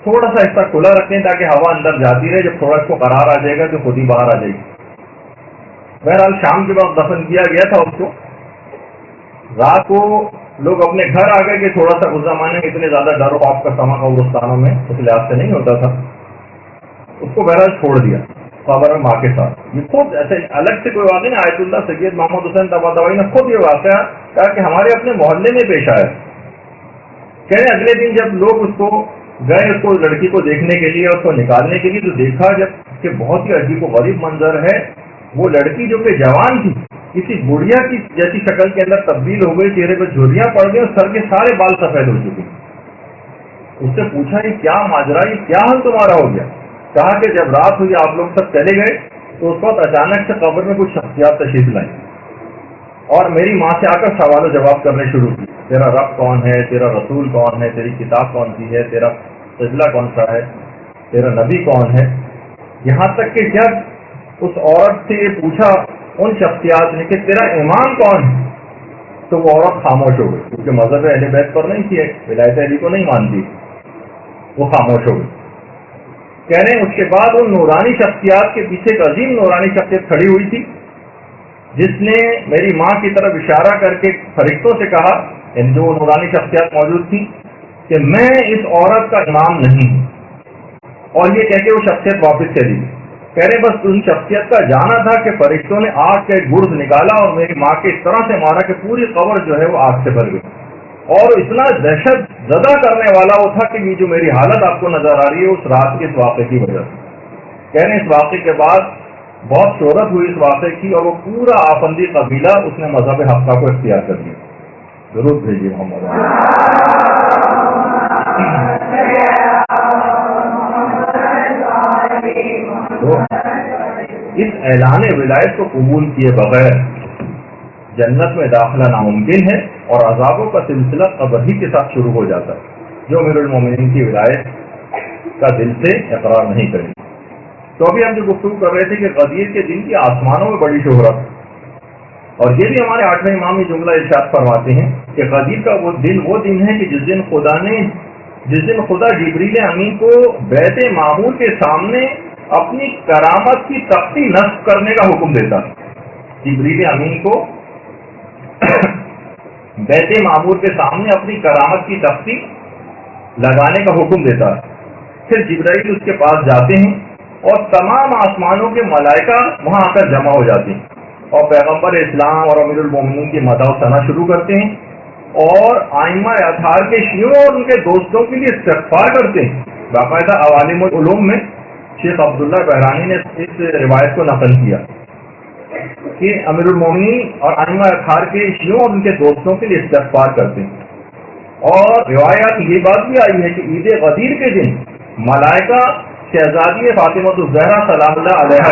S2: تھوڑا سا حصہ کھلا رکھتے ہیں تاکہ ہوا اندر جاتی رہے. جب تھوڑا اس کو قرار آ جائے گا تو خود ہی باہر آ جائے گی. بہرحال شام کے وقت دفن کیا گیا تھا اس کو. رات کو لوگ اپنے گھر آ گئے کہ تھوڑا سا اس زمانے میں اتنے زیادہ ڈر و خوف کا سما قبرستانوں میں اس لحاظ سے نہیں ہوتا تھا. اس کو بہرحال چھوڑ دیا قبر میں ماں کے ساتھ. یہ خود ایسے الگ سے کوئی واقعہ نہیں, آیت اللہ سید محمد حسین طباطبائی نے خود یہ واقعہ کہا کہ ہمارے اپنے محلے میں پیش آیا. کہہ رہے اگلے دن جب لوگ اس کو گئے اس کو لڑکی کو دیکھنے کے لیے اس کو نکالنے کے لیے تو دیکھا جب کہ بہت ہی عجیب و غریب منظر ہے. وہ لڑکی جو کہ جوان تھی کسی بڑھیا کی جیسی شکل کے اندر تبدیل ہو گئی, چہرے پہ جھریاں پڑ گئی اور سر کے سارے بال سفید ہو چکے. اس سے پوچھا یہ کیا ماجرا, یہ کیا حال تمہارا ہو گیا؟ کہا کہ جب رات ہوئی آپ لوگ سب چلے گئے تو اس وقت اچانک سے قبر میں کچھ شخصیات تشریف لائیں اور میری ماں سے آ کر سوال و جواب کرنے شروع کی. تیرا رب کون ہے, تیرا رسول کون ہے, تیری کتاب کون سی ہے, تیرا قبلہ کون سا ہے, تیرا نبی کون ہے. یہاں تک کہ جب اس عورت سے یہ پوچھا ان شخصیات نے کہ تیرا امام کون ہے تو وہ عورت خاموش ہو گئی, کیونکہ مذہب اہل بیت پر نہیں تھی, ولایت علی کو نہیں مانتی, وہ خاموش ہو گئی. کہہ رہے ہیں اس کے بعد ان نورانی شخصیات کے پیچھے ایک عظیم نورانی شخصیت کھڑی ہوئی تھی جس نے میری ماں کی طرف اشارہ کر کے فرشتوں سے کہا, ان جو نورانی شخصیات موجود تھی, کہ میں اس عورت کا امام نہیں ہوں. اور یہ کہہ کے وہ شخصیت واپس چلی گئی. کہہ رہے بس ان شخصیت کا جانا تھا کہ فرشتوں نے آگ کا ایک گرز نکالا اور میری ماں کے اس طرح سے مارا کہ پوری قبر جو ہے وہ آگ سے بھر گئی. اور اتنا دہشت زدہ کرنے والا وہ تھا کہ یہ جو میری حالت آپ کو نظر آ رہی ہے اس رات کے اس واقعے کی وجہ سے. کہہ رہے اس واقعے کے بعد بہت شہرت ہوئی اس واقعے کی اور وہ پورا آفندی قبیلہ اس نے مذہب حقہ کو اختیار کر دیا. ضرور بھیجیے محمد. اس اعلان ولایت کو قبول کیے بغیر جنت میں داخلہ ناممکن ہے اور عذابوں کا سلسلہ قبر ہی کے ساتھ شروع ہو جاتا ہے جو امیر المومنین کی ولایت کا دل سے اقرار نہیں کرے. تو ابھی ہم جو گفتگو کر رہے تھے کہ غدیر کے دن کی آسمانوں میں بڑی شہرت, اور یہ بھی ہمارے 8ویں امام یہ جملہ ارشاد فرماتے ہیں کہ غدیر کا وہ دن ہے کہ جس دن خدا جبریل امین کو بیت معمور کے سامنے اپنی کرامت کی تختی نصب کرنے کا حکم دیتا. جبریل امین کو بیت معمور کے سامنے اپنی کرامت کی تختی لگانے کا حکم دیتا. پھر جبرائیل اس کے پاس جاتے ہیں اور تمام آسمانوں کے ملائکہ وہاں آ کر جمع ہو جاتے ہیں اور پیغمبر اسلام اور امیر المومنین کی مدح و ثنا شروع کرتے ہیں اور ائمہ اطہار کے شیعوں اور ان کے دوستوں کے لیے استغفار کرتے ہیں. باقاعدہ عوالم العلوم میں شیخ عبداللہ بحرانی نے اس روایت کو نقل کیا کہ امیر المومنین اور ائمہ اطہار کے شیعوں اور ان کے دوستوں کے لیے استغفار کرتے ہیں. اور روایات یہ بات بھی آئی ہے کہ عید غدیر کے دن ملائکہ شہزادی فاطمہ الزہرا سلام اللہ علیہا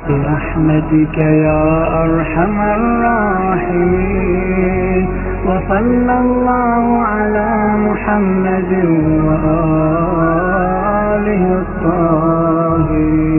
S1: برحمتك يا أرحم الراحمين وصلى الله على محمد وآله الطاهرين.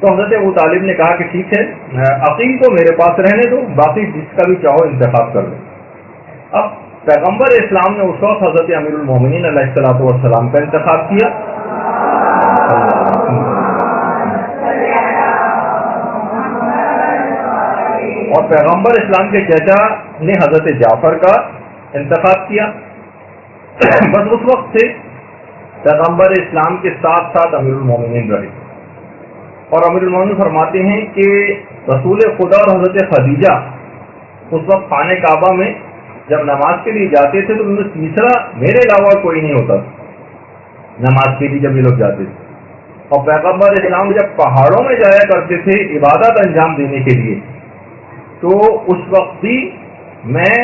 S2: تو حضرت ابو طالب نے کہا کہ ٹھیک ہے، عقیل کو میرے پاس رہنے دو، باقی جس کا بھی چاہو انتخاب کر لو۔ اب پیغمبر اسلام نے اس وقت حضرت امیر المومنین علیہ الصلوۃ والسلام کا انتخاب کیا، اور پیغمبر اسلام کے چچا نے حضرت جعفر کا انتخاب کیا۔ بس اس وقت سے پیغمبر اسلام کے ساتھ ساتھ امیر المومنین رہے، اور امیر المومنین فرماتے ہیں کہ رسول خدا اور حضرت خدیجہ اس وقت خانہ کعبہ میں جب نماز کے لیے جاتے تھے تو ان میں تیسرا میرے علاوہ کوئی نہیں ہوتا نماز کے لیے جب یہ لوگ جاتے تھے۔ اور پیغمبر اسلام جب پہاڑوں میں جایا کرتے تھے عبادت انجام دینے کے لیے تو اس وقت بھی میں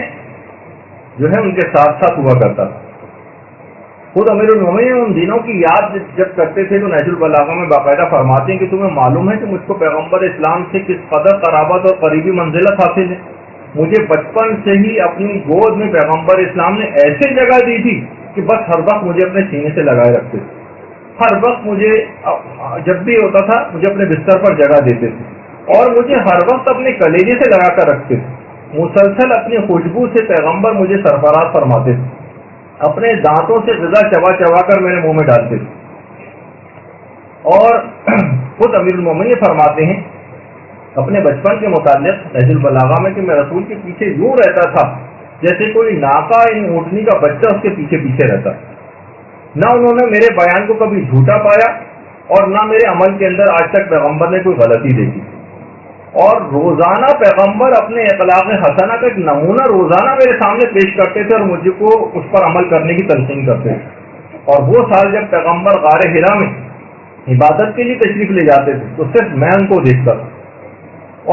S2: جو ہے ان کے ساتھ ساتھ ہوا کرتا تھا۔ خود امیر المومنین ان دنوں کی یاد جب کرتے تھے تو نہج البلاغہ میں باقاعدہ فرماتے ہیں کہ تمہیں معلوم ہے کہ مجھ کو پیغمبر اسلام سے کس قدر قرابت اور قریبی منزلت حاصل ہے۔ مجھے بچپن سے ہی اپنی گود میں پیغمبر اسلام نے ایسے جگہ دی تھی کہ بس ہر وقت مجھے اپنے سینے سے لگائے رکھتے تھے، ہر وقت مجھے جب بھی ہوتا تھا مجھے اپنے بستر پر جگہ دیتے تھے اور مجھے ہر وقت اپنے کلیجے سے لگا کر رکھتے تھے۔ مسلسل اپنی خوشبو سے پیغمبر مجھے سرفراز فرماتے تھے، اپنے دانتوں سے غذا چبا چبا کر میرے منہ میں ڈالتے تھے۔ اور خود امیر المومنین فرماتے ہیں اپنے بچپن کے متعلق نہج البلاغہ میں کہ میں رسول کے پیچھے یوں رہتا تھا جیسے کوئی ناکا اونٹنی کا بچہ اس کے پیچھے پیچھے رہتا۔ نہ انہوں نے میرے بیان کو کبھی جھوٹا پایا اور نہ میرے عمل کے اندر آج تک پیغمبر نے کوئی غلطی دیکھی، اور روزانہ پیغمبر اپنے اخلاق حسنہ کا ایک نمونہ روزانہ میرے سامنے پیش کرتے تھے اور مجھے کو اس پر عمل کرنے کی تلقین کرتے تھے۔ اور وہ سال جب پیغمبر غار حرا میں عبادت کے لیے تشریف لے جاتے تھے تو صرف میں ان کو دیکھتا تھا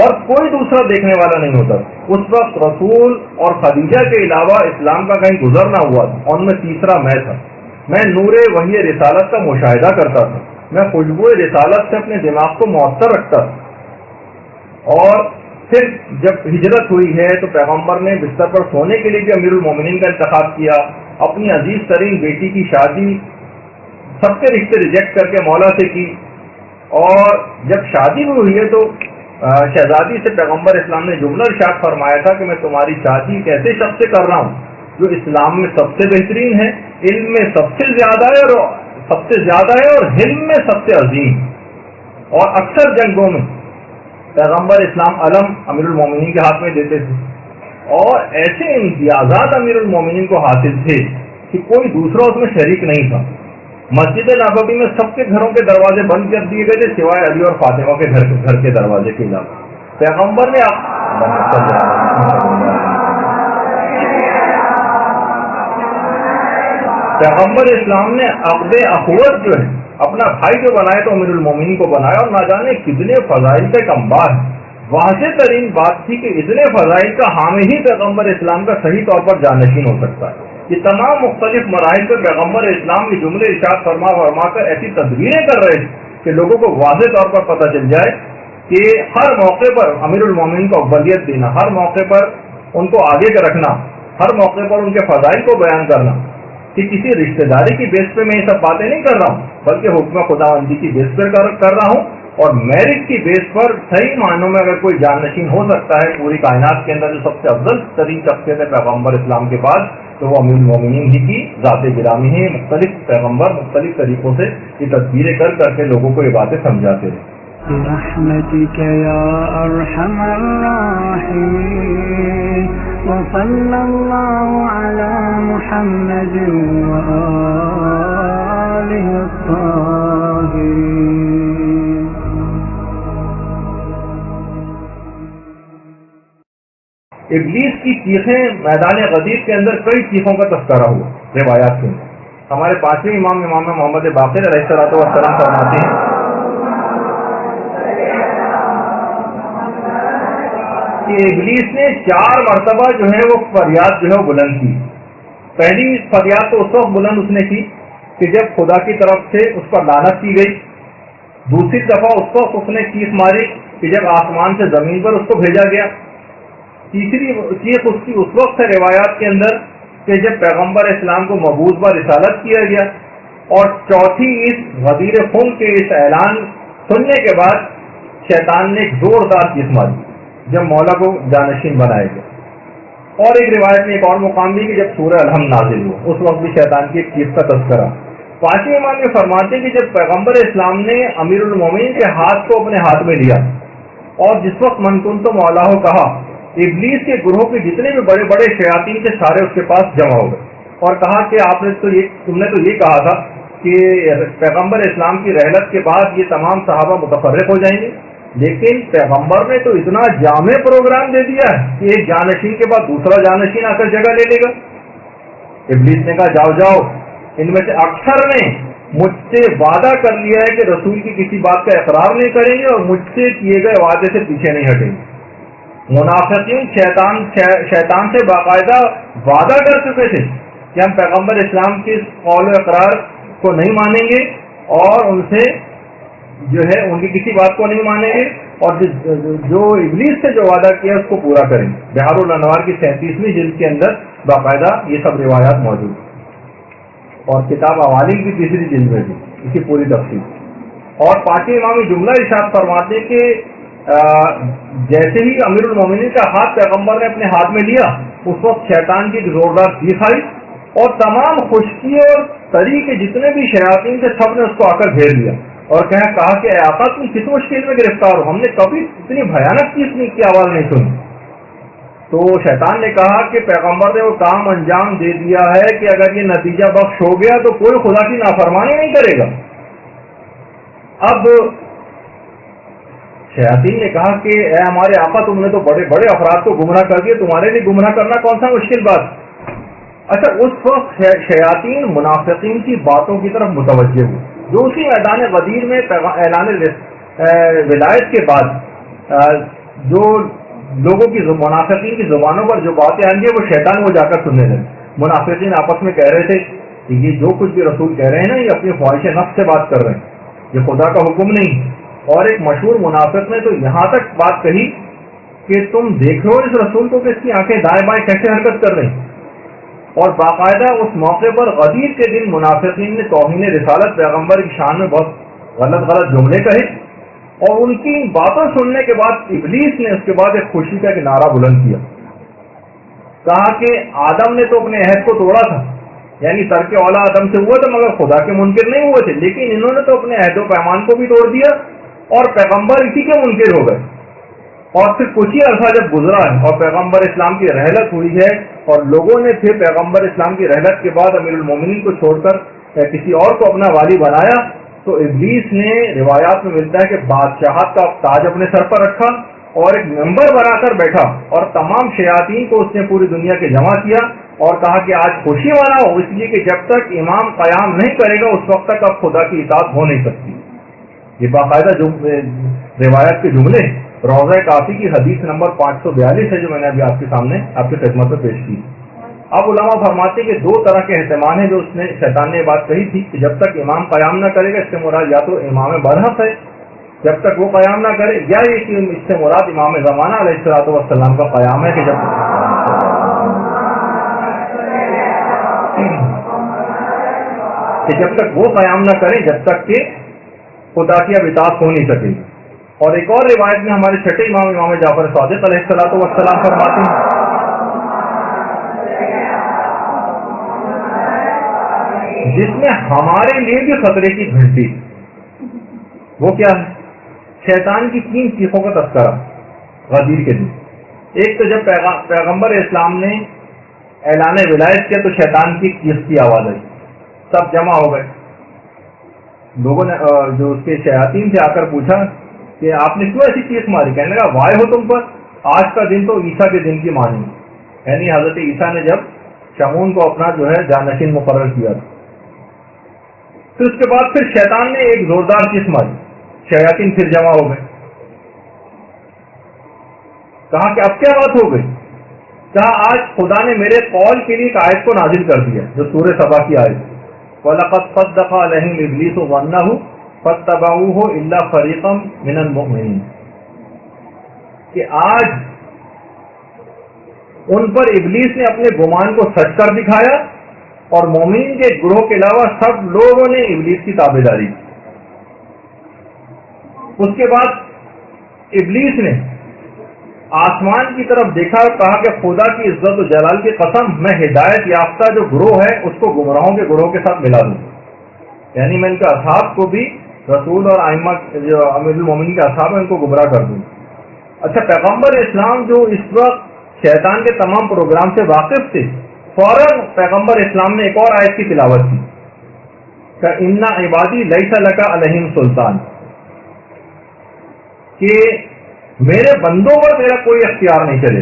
S2: اور کوئی دوسرا دیکھنے والا نہیں ہوتا۔ اس وقت رسول اور خدیجہ کے علاوہ اسلام کا کہیں گزر نہ ہوا تھا، اور ان میں تیسرا میں تھا۔ میں نور وحی رسالت کا مشاہدہ کرتا تھا، میں خوشبو رسالت سے اپنے دماغ کو معطر رکھتا تھا۔ اور پھر جب ہجرت ہوئی ہے تو پیغمبر نے بستر پر سونے کے لیے بھی امیر المومنین کا انتخاب کیا، اپنی عزیز ترین بیٹی کی شادی سب کے رشتے ریجیکٹ کر کے مولا سے کی، اور جب شادی بھی ہوئی ہے تو شہزادی سے پیغمبر اسلام نے جملہ ارشاد فرمایا تھا کہ میں تمہاری شادی ایک ایسے شخص سے کر رہا ہوں جو اسلام میں سب سے بہترین ہے، علم میں سب سے زیادہ ہے اور حلم میں سب سے عظیم۔ اور اکثر جنگوں میں پیغمبر اسلام علم امیر المومنین کے ہاتھ میں دیتے تھے، اور ایسے امتیازات امیر المومنین کو حاصل تھے کہ کوئی دوسرا اس میں شریک نہیں تھا۔ مسجد نبوی میں سب کے گھروں کے دروازے بند کر دیے گئے تھے سوائے علی اور فاطمہ کے گھر کے دروازے کے علاوہ۔ پیغمبر نے پیغمبر اسلام نے عقد اخوت جو ہے اپنا بھائی جو بنایا تو امیر المومنین کو بنایا، اور نہ جانے کتنے فضائل کا ایک انبار ہے۔ واضح ترین بات تھی کہ اتنے فضائل کا حامی ہی پیغمبر اسلام کا صحیح طور پر جانشین ہو سکتا ہے۔ یہ تمام مختلف مراحل پر پیغمبر اسلام کے جملے ارشاد فرما کر ایسی تدبیریں کر رہے تھے کہ لوگوں کو واضح طور پر پتہ چل جائے کہ ہر موقع پر امیر المومنین کو اولویت دینا، ہر موقع پر ان کو آگے رکھنا، ہر موقع پر ان کے فضائل کو بیان کرنا، کہ کسی رشتہ داری کی بیس پہ میں یہ سب باتیں نہیں کر رہا ہوں بلکہ حکم خداوندی کی بیس پر کر رہا ہوں، اور میرٹ کی بیس پر صحیح معنوں میں اگر کوئی جانشین ہو سکتا ہے پوری کائنات کے اندر جو سب سے افضل ترین شخصیت ہے پیغمبر اسلام کے بعد، تو وہ امیر المومنین ہی کی ذات گرامی ہے۔ مختلف پیغمبر مختلف طریقوں سے یہ تدبیریں کر کے لوگوں کو یہ باتیں سمجھاتے ہیں۔
S1: برحمتك يا أرحم الراحمين وصلى الله على محمد وآله الطاهرين۔
S2: ابلیس کی چیخیں میدان غدیر کے اندر کئی چیخوں کا تذکرہ ہوا روایات کے اندر۔ ہمارے پانچویں امام محمد باقر علیہ السلام فرماتے ہیں کہ ابلیس نے 4 مرتبہ جو ہے وہ فریاد جو ہے وہ بلند کی۔ پہلی فریاد تو اس وقت بلند اس نے کی کہ جب خدا کی طرف سے اس پر لعنت کی گئی، دوسری دفعہ اس وقت اس نے چیخ ماری کہ جب آسمان سے زمین پر اس کو بھیجا گیا، تیسری چیخ اس کی اس وقت ہے روایات کے اندر کہ جب پیغمبر اسلام کو مبعوث و رسالت کیا گیا، اور 4 اس غدیر خون کے اس اعلان سننے کے بعد ابلیس نے 4 مرتبہ جو ہے وہ فریاد بلند کی۔ 4 مرتبہ اس نے چیخ ماری کہ جب آسمان سے زمین پر اس کو بھیجا گیا، اور تیسری چیخ اس کی اس وقت ہے روایات کے اندر کہ جب پیغمبر اسلام کو مبعوث و رسالت کیا گیا، اور 4 اس غدیر خون کے اس اعلان سننے کے بعد شیطان نے ایک زوردار چیخ ماری جب مولا کو جانشین بنائے گئے. اور ایک روایت میں ایک اور مقام بھی کہ جب سورہ الحمد نازل ہوا اس وقت بھی شیطان کی ایک چیخ کا تذکرہ. پانچویں امام میں فرماتے ہیں کہ جب پیغمبر اسلام نے امیر المومنین کے ہاتھ کو اپنے ہاتھ میں لیا اور جس وقت من کنت مولا ہو کہا، ابلیس کے گروہ کے جتنے بھی بڑے بڑے شیاطین تھے سارے اس کے پاس جمع ہو گئے اور کہا کہ تم نے تو یہ کہا تھا کہ پیغمبر اسلام کی رحلت کے بعد یہ تمام صحابہ متفرق ہو جائیں گے، لیکن پیغمبر نے تو اتنا جامع پروگرام دے دیا ہے کہ ایک جانشین کے بعد دوسرا جانشین آ کر جگہ لے لے گا. ابلیس نے کہا جاؤ جاؤ، ان میں سے اکثر نے مجھ سے وعدہ کر لیا ہے کہ رسول کی کسی بات کا اقرار نہیں کریں گے اور مجھ سے کیے گئے وعدے سے پیچھے نہیں ہٹیں گے. منافقین شیطان سے باقاعدہ وعدہ کر چکے تھے کہ ہم پیغمبر اسلام کے قول و اقرار کو نہیں مانیں گے اور ان سے جو ہے ان کی کسی بات کو نہیں مانیں گے اور جو ابلیس سے جو وعدہ کیا اس کو پورا کریں گے. بہار الانوار کی 37ویں جلد کے اندر باقاعدہ یہ سب روایات موجود ہیں اور کتاب عوالم کی 3ری جلد میں بھی اس کی پوری تفصیل. اور پانچویں امام جملہ ارشاد فرماتے کہ جیسے ہی امیر المومنین کا ہاتھ پیغمبر نے اپنے ہاتھ میں لیا اس وقت شیطان کی ایک زوردار چیخ آئی اور تمام خشکی اور تری کے جتنے بھی شیاطین تھے سب نے اس کو آ کر گھیر لیا اور کہا کہ اے آقا تم کس مشکل میں گرفتار ہو، ہم نے کبھی اتنی بھیانک چیز کی آواز نہیں سنی. تو شیطان نے کہا کہ پیغمبر نے وہ کام انجام دے دیا ہے کہ اگر یہ نتیجہ بخش ہو گیا تو کوئی خدا کی نافرمانی نہیں کرے گا. اب شیاطین نے کہا کہ اے ہمارے آقا تم نے تو بڑے بڑے افراد کو گمراہ کر دیا، تمہارے لیے گمراہ کرنا کون سا مشکل بات. اچھا اس وقت شیاطین منافقین کی باتوں کی طرف متوجہ ہوئے جو اسی میدان غدیر میں اعلان ولایت کے بعد جو لوگوں کی منافقین کی زبانوں پر جو باتیں آئیں گی وہ شیطان وہ جا کر سننے لگے. منافقین آپس میں کہہ رہے تھے کہ یہ جو کچھ بھی رسول کہہ رہے ہیں نا یہ اپنی خواہش نفس سے بات کر رہے ہیں، یہ خدا کا حکم نہیں. اور ایک مشہور منافق نے تو یہاں تک بات کہی کہ تم دیکھ رہے ہو اس رسول کو کہ اس کی آنکھیں دائیں بائیں کیسے حرکت کر رہی. اور باقاعدہ اس موقع پر غدیر کے دن منافقین نے توہین رسالت پیغمبر کی شان میں بہت غلط جملے کہے اور ان کی باتوں سننے کے بعد ابلیس نے اس کے بعد ایک خوشی کا ایک نعرہ بلند کیا. کہا کہ آدم نے تو اپنے عہد کو توڑا تھا، یعنی ترک اولا آدم سے ہوا تھا مگر خدا کے منکر نہیں ہوئے تھے، لیکن انہوں نے تو اپنے عہد و پیمان کو بھی توڑ دیا اور پیغمبر اسی کے منکر ہو گئے. اور پھر کچھ ہی عرصہ جب گزرا ہے اور پیغمبر اسلام کی رحلت ہوئی ہے اور لوگوں نے پھر پیغمبر اسلام کی رحلت کے بعد امیر المومنین کو چھوڑ کر کسی اور کو اپنا والی بنایا تو ابلیس نے روایات میں ملتا ہے کہ بادشاہت کا تاج اپنے سر پر رکھا اور ایک ممبر بنا کر بیٹھا اور تمام شیاطین کو اس نے پوری دنیا کے جمع کیا اور کہا کہ آج خوشی مناؤ اس لیے کہ جب تک امام قیام نہیں کرے گا اس وقت تک اب خدا کی اطاعت ہو نہیں سکتی. یہ باقاعدہ روایت کے جملے روضہ کافی کی حدیث نمبر 542 ہے جو میں نے ابھی آپ کے سامنے آپ کی خدمت میں پیش کی. اب علماء فرماتے ہیں کہ دو طرح کے احتمال ہیں جو اس نے شیطان نے بات کہی تھی کہ جب تک امام قیام نہ کرے گا اس سے مراد یا تو امام برحق ہے جب تک وہ قیام نہ کرے یا یہ کہ اس سے مراد امام زمانہ علیہ الصلوۃ والسلام کا قیام ہے کہ جب تک وہ قیام نہ کرے جب تک کہ خدا کی اب اطاعت ہو نہیں سکے گی. اور ایک اور روایت میں ہمارے چھٹے امام جعفر صادق علیہ الصلوۃ والسلام فرماتے ہیں جس میں ہمارے لیے بھی خطرے کی گھنٹی، وہ کیا ہے؟ شیطان کی 3 چیخوں کا تذکرہ غدیر کے دن. ایک تو جب پیغمبر اسلام نے اعلان ولایت کیا تو شیطان کی چیخ کی آواز آئی، سب جمع ہو گئے. لوگوں نے جو اس کے شیاطین سے آ کر پوچھا کہ آپ نے کیوں ایسی چیخ ماری؟ کہنے لگا وائے ہو تم پر، آج کا دن تو عیسیٰ کے دن کی مانی، یعنی حضرت عیسیٰ نے جب شمون کو اپنا جو ہے جانشین مقرر کیا تھا. پھر اس کے بعد پھر شیطان نے ایک زوردار چیخ ماری، شیاطین پھر جمع ہو گئے. کہا کہ اب کیا بات ہو گئی؟ کہا آج خدا نے میرے قول کے لیے ایک آیت کو نازل کر دیا جو سورہ سبا کی آیت وَلَقَدْ صَدَّقَ عَلَيْهِمْ إِبْلِيسُ ظَنَّهُ فَاتَّبَعُوهُ إِلَّا فَرِيقًا مِنَ الْمُؤْمِنِينَ کہ آج ان پر ابلیس نے اپنے گمان کو سچ کر دکھایا اور مومنین کے گروہ کے علاوہ سب لوگوں نے ابلیس کی تابعداری کی. اس کے بعد ابلیس نے آسمان کی طرف دیکھا اور کہا کہ خدا کی عزت و جلال کی قسم، میں ہدایت یافتہ جو گروہ ہے اس کو گمراہوں کے گروہ کے ساتھ ملا دوں، یعنی میں ان کے اصحاب کو بھی رسول اور ائمہ جو امیر المومنین کے اصحاب ہیں ان کو گمراہ کر دوں۔ اچھا، پیغمبر اسلام جو اس وقت شیطان کے تمام پروگرام سے واقف تھے، فوراً پیغمبر اسلام نے ایک اور آیت کی تلاوت کی کہ اِنَّ عِبَادِي لَيْسَ لَكَ عَلَيْهِمْ سُلطان، کہ میرے بندوں پر میرا کوئی اختیار نہیں چلے۔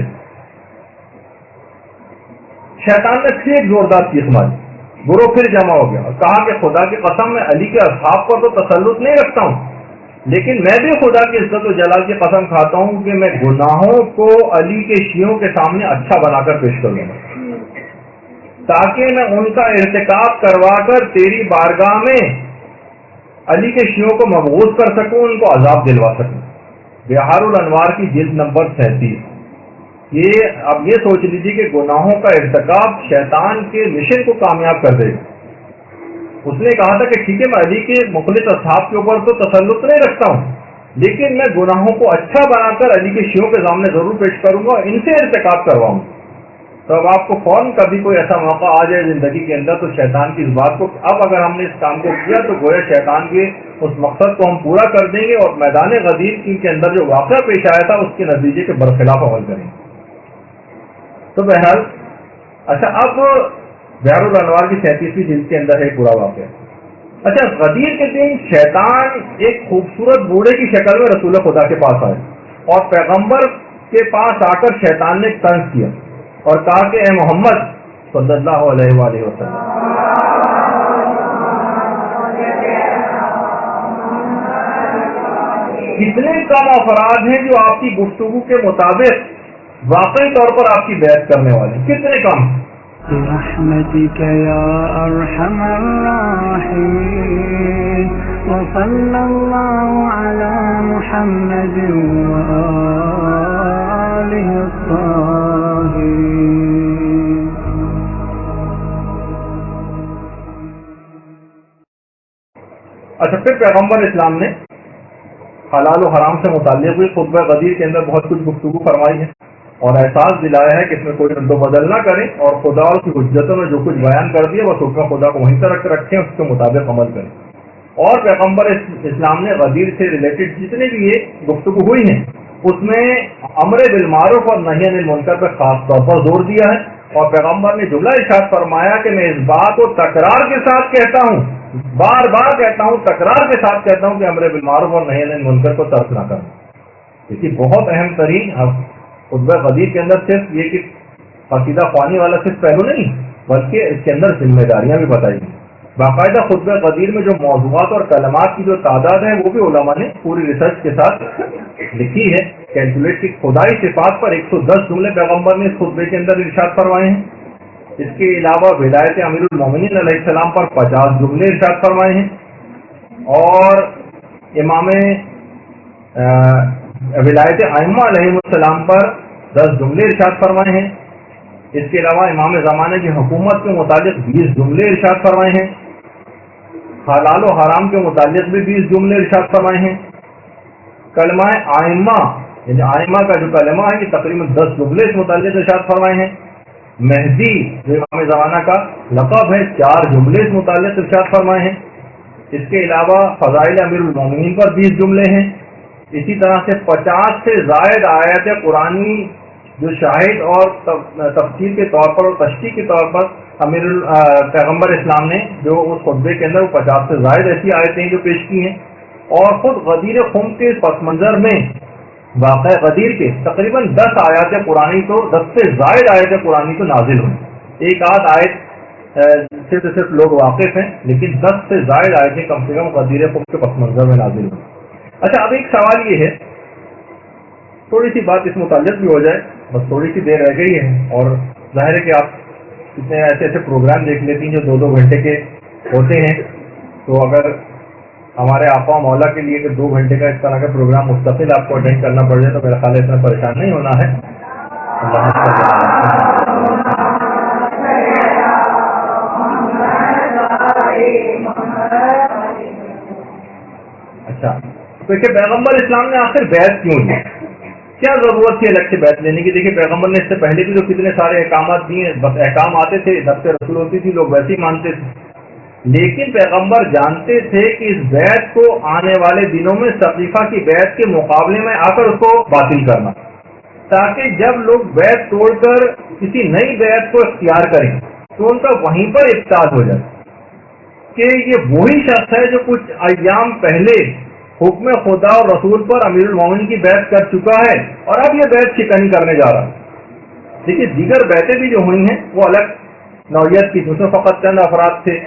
S2: شیطان نے پھر ایک زوردار چیخ ماری، گروہ پھر جمع ہو گیا اور کہا کہ خدا کی قسم میں علی کے اصحاب پر تو تسلط نہیں رکھتا ہوں، لیکن میں بھی خدا کی عزت و جلال کی قسم کھاتا ہوں کہ میں گناہوں کو علی کے شیعوں کے سامنے اچھا بنا کر پیش کروں گا، تاکہ میں ان کا ارتکاب کروا کر تیری بارگاہ میں علی کے شیعوں کو مبعوث کر سکوں، ان کو عذاب دلوا سکوں۔ بہار الانوار کی جلد نمبر 37۔ یہ اب یہ سوچ لیجیے کہ گناہوں کا ارتکاب شیطان کے مشن کو کامیاب کر دے گا۔ اس نے کہا تھا کہ ٹھیک ہے، میں علی کے مخلص اصحاب کے اوپر تو تسلط نہیں رکھتا ہوں، لیکن میں گناہوں کو اچھا بنا کر علی کے شیعوں کے سامنے ضرور پیش کروں گا، ان سے ارتکاب کرواؤں۔ تو اب آپ کو فوراً کبھی کوئی ایسا موقع آ جائے زندگی کے اندر، تو شیطان کی اس بات کو، اب اگر ہم نے اس کام کو کیا تو گویا شیطان کے اس مقصد کو ہم پورا کر دیں گے اور میدان غدیر کے اندر جو واقعہ پیش آیا تھا اس کے نتیجے کے برخلاف عمل کریں گے۔ تو بہرحال اچھا، اب بہار الانوار کی 37ویں جلد کے اندر ہے پورا واقعہ۔ اچھا، غدیر کے دن شیطان ایک خوبصورت بوڑھے کی شکل میں رسول خدا کے پاس آئے اور پیغمبر کے پاس آ کر شیطان نے طنز کیا اور کہا کہ اے محمد صلی اللہ علیہ وآلہ وسلم، کتنے کم افراد ہیں جو آپ کی گفتگو کے مطابق واقعی طور پر آپ کی بیعت کرنے والے، کتنے کم؟
S1: برحمتك يا أرحم الراحمين وصلى الله على محمد وآله الطاهرين۔
S2: اچھا، پھر پیغمبر اسلام نے حلال و حرام سے متعلق بھی خطبہ غدیر کے اندر بہت کچھ گفتگو فرمائی ہے اور احساس دلایا ہے کہ اس میں کوئی رد و بدل نہ کریں اور خدا اور اس کی حجتوں میں جو کچھ بیان کر دیا بس حکم خدا کو وہیں تک رکھیں، اس کے مطابق عمل کریں۔ اور پیغمبر اسلام نے غدیر سے ریلیٹڈ جتنے بھی یہ گفتگو ہوئی ہیں اس میں امر بالمعروف اور نہی عن المنکر پر خاص طور پر زور دیا ہے، اور پیغمبر نے جملہ ارشاد فرمایا کہ میں اس بات کو تکرار کے ساتھ کہتا ہوں، بار بار کہتا ہوں، تکرار کے ساتھ کہتا ہوں کہ امر بالمعروف اور نہی عن المنکر کو ترک نہ کریں۔ یہ بہت اہم ترین خطبہ غدیر کے اندر صرف یہ کہ عقیدہ خوانی والا صرف پہلو نہیں، بلکہ اس کے اندر ذمہ داریاں بھی بتائی گئی۔ باقاعدہ خطبہ غدیر میں جو موضوعات اور کلمات کی جو تعداد ہے وہ بھی علماء نے پوری ریسرچ کے ساتھ لکھی ہے، کیلکولیٹ کی۔ خدائی صفات پر 110 جملے پیغمبر نے اس خطبے کے اندر ارشاد فرمائے ہیں۔ اس کے علاوہ ولایت امیر المومنین علیہ السلام پر 50 جملے ارشاد فرمائے ہیں، اور امام ولایت ائمہ علیہ السلام پر 10 جملے ارشاد فرمائے ہیں۔ اس کے علاوہ امام زمانے کی حکومت کے متعلق 20 جملے ارشاد فرمائے ہیں، حلال و حرام کے متعلق بھی 20 جملے ارشاد فرمائے ہیں۔ کلمہ ائمہ یعنی ائمہ کا جو کلمہ ہے یہ تقریباً 10 جملے اس متعلق ارشاد فرمائے ہیں۔ مہدی جو امام زمانہ کا لقب ہے 4 جملے اس متعلق ارشاد فرمائے ہیں۔ اس کے علاوہ فضائل امیر المومنین پر 20 جملے ہیں۔ اسی طرح سے 50 سے زائد آیات قرآنی جو شاہد اور تفسیر کے طور پر اور تشریح کے طور پر پیغمبر اسلام نے جو اس خطبے کے اندر 50 سے زائد ایسی آیتیں جو پیش کی ہیں، اور خود غدیر خم کے پس منظر میں واقع غدیر کے تقریباً 10 آیات قرآنی تو 10 سے زائد آیات قرآنی تو نازل ہوئی، ایک آدھ آیت سے صرف لوگ واقف ہیں، لیکن 10 سے زائد آیتیں کم سے کم غدیر خم کے پس منظر میں نازل ہوئی۔ اچھا، اب ایک سوال یہ ہے، تھوڑی سی بات اس متعلق بھی ہو جائے، بس تھوڑی سی دیر رہ گئی ہے، اور ظاہر ہے کہ آپ کتنے ایسے ایسے پروگرام دیکھ لیتی ہیں جو 2-2 گھنٹے کے ہوتے ہیں، تو اگر ہمارے آقا مولا کے لیے کہ 2 گھنٹے کا اس طرح کا پروگرام مستقل آپ کو اٹینڈ کرنا پڑ جائے تو میرا خیال ہے اتنا پریشان نہیں ہونا ہے۔ اچھا، تو کہ پیغمبر اسلام نے آخر بیعت کیوں لی, کیا ضرورت تھی الگ سے بیعت لینے کی؟ دیکھیے پیغمبر نے اس سے پہلے بھی تو کتنے سارے احکامات دیے, بس احکام آتے تھے, نفس رسول ہوتی تھی, لوگ ویسے ہی مانتے تھے. لیکن پیغمبر جانتے تھے کہ اس بیعت کو آنے والے دنوں میں سقیفہ کی بیعت کے مقابلے میں آ کر اس کو باطل کرنا, تاکہ جب لوگ بیعت توڑ کر کسی نئی بیعت کو اختیار کریں تو ان کا وہیں پر ابطال ہو جائے کہ یہ وہی شخص ہے جو کچھ ایام پہلے حکم خدا اور رسول پر امیر المومنین کی بیعت کر چکا ہے اور اب یہ بیعت شکنی کرنے جا رہا ہے. دیکھیے دیگر بیعتیں بھی جو ہوئی ہیں وہ الگ نوعیت کی, اس میں فقط چند افراد تھے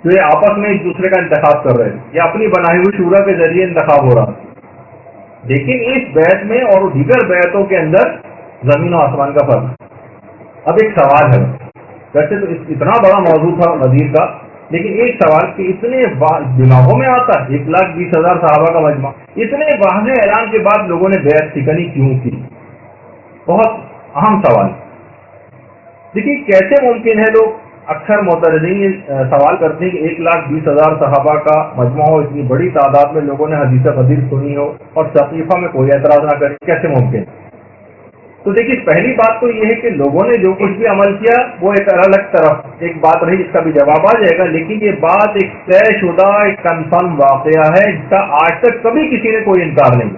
S2: جو یہ آپس میں ایک دوسرے کا انتخاب کر رہے تھے یا اپنی بنائی ہوئی شورا کے ذریعے انتخاب ہو رہا تھا. لیکن اس بیعت میں اور دیگر بیعتوں کے اندر زمین و آسمان کا فرق. اب ایک سوال ہے, ویسے تو اتنا بڑا موضوع تھا وزیر کا, لیکن ایک سوال کہ اتنے دماغوں میں آتا ہے 1,20,000 صحابہ کا مجمع, اتنے واضح اعلان کے بعد لوگوں نے بیعت شکنی کیوں کی؟ بہت اہم سوال. دیکھیے کیسے ممکن ہے, لوگ اکثر معترضین سوال کرتے ہیں کہ 1,20,000 صحابہ کا مجمع ہو, اتنی بڑی تعداد میں لوگوں نے حدیث غدیر سنی ہو اور سقیفہ میں کوئی اعتراض نہ کرے, کیسے ممکن؟ تو دیکھیے پہلی بات تو یہ ہے کہ لوگوں نے جو کچھ بھی عمل کیا وہ ایک الگ طرف ایک بات رہی جس کا بھی جواب آ جائے گا, لیکن یہ بات ایک طے شدہ ایک کنفرم واقعہ ہے جس کا آج تک کبھی کسی نے کوئی انکار نہیں.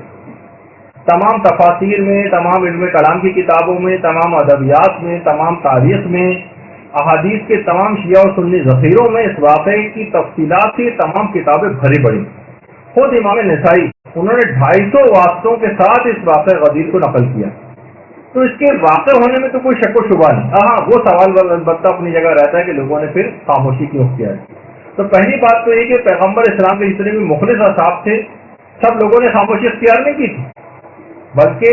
S2: تمام تفاسیر میں, تمام علم کلام کی کتابوں میں, تمام ادبیات میں, تمام تاریخ میں, احادیث کے تمام شیعہ اور سنی ذخیروں میں اس واقعے کی تفصیلات کی تمام کتابیں بھری پڑی. خود امام نسائی انہوں نے 250 واسطوں کے ساتھ اس واقعہ غدیر کو نقل کیا. تو اس کے واقع ہونے میں تو کوئی شک و شبہ نہیں. ہاں وہ سوال البتہ اپنی جگہ رہتا ہے کہ لوگوں نے پھر خاموشی کیوں اختیار کی. تو پہلی بات تو یہ کہ پیغمبر اسلام کے جتنے بھی مخلص اصحاب تھے سب لوگوں نے خاموشی اختیار نہیں کی تھی, بلکہ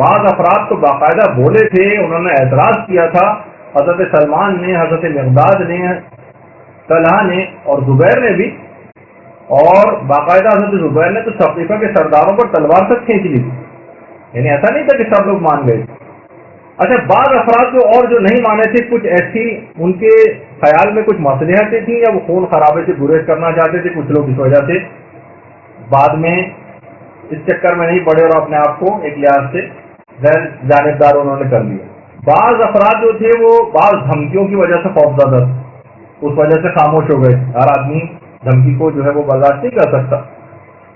S2: بعض افراد تو باقاعدہ بولے تھے, انہوں نے اعتراض کیا تھا. حضرت سلمان نے, حضرت مقداد نے, طلحہ نے اور زبیر نے بھی, اور باقاعدہ حضرت زبیر نے تو سقیفہ کے سرداروں پر تلوار تک کھینچ لی. یعنی ایسا نہیں تھا کہ سب لوگ مان گئے. اچھا بعض افراد جو نہیں مانے تھے, کچھ ایسی ان کے خیال میں کچھ مصلحتیں تھیں یا وہ خون خرابے سے گریز کرنا چاہتے تھے, کچھ لوگ اس وجہ سے بعد میں اس چکر میں نہیں پڑے اور اپنے آپ کو ایک لحاظ سے غیر جانبدار انہوں نے کر لیا. بعض افراد جو تھے وہ بعض دھمکیوں کی وجہ سے خوفزدہ, اس وجہ سے خاموش ہو گئے. ہر آدمی دھمکی کو جو ہے وہ برداشت نہیں کر سکتا.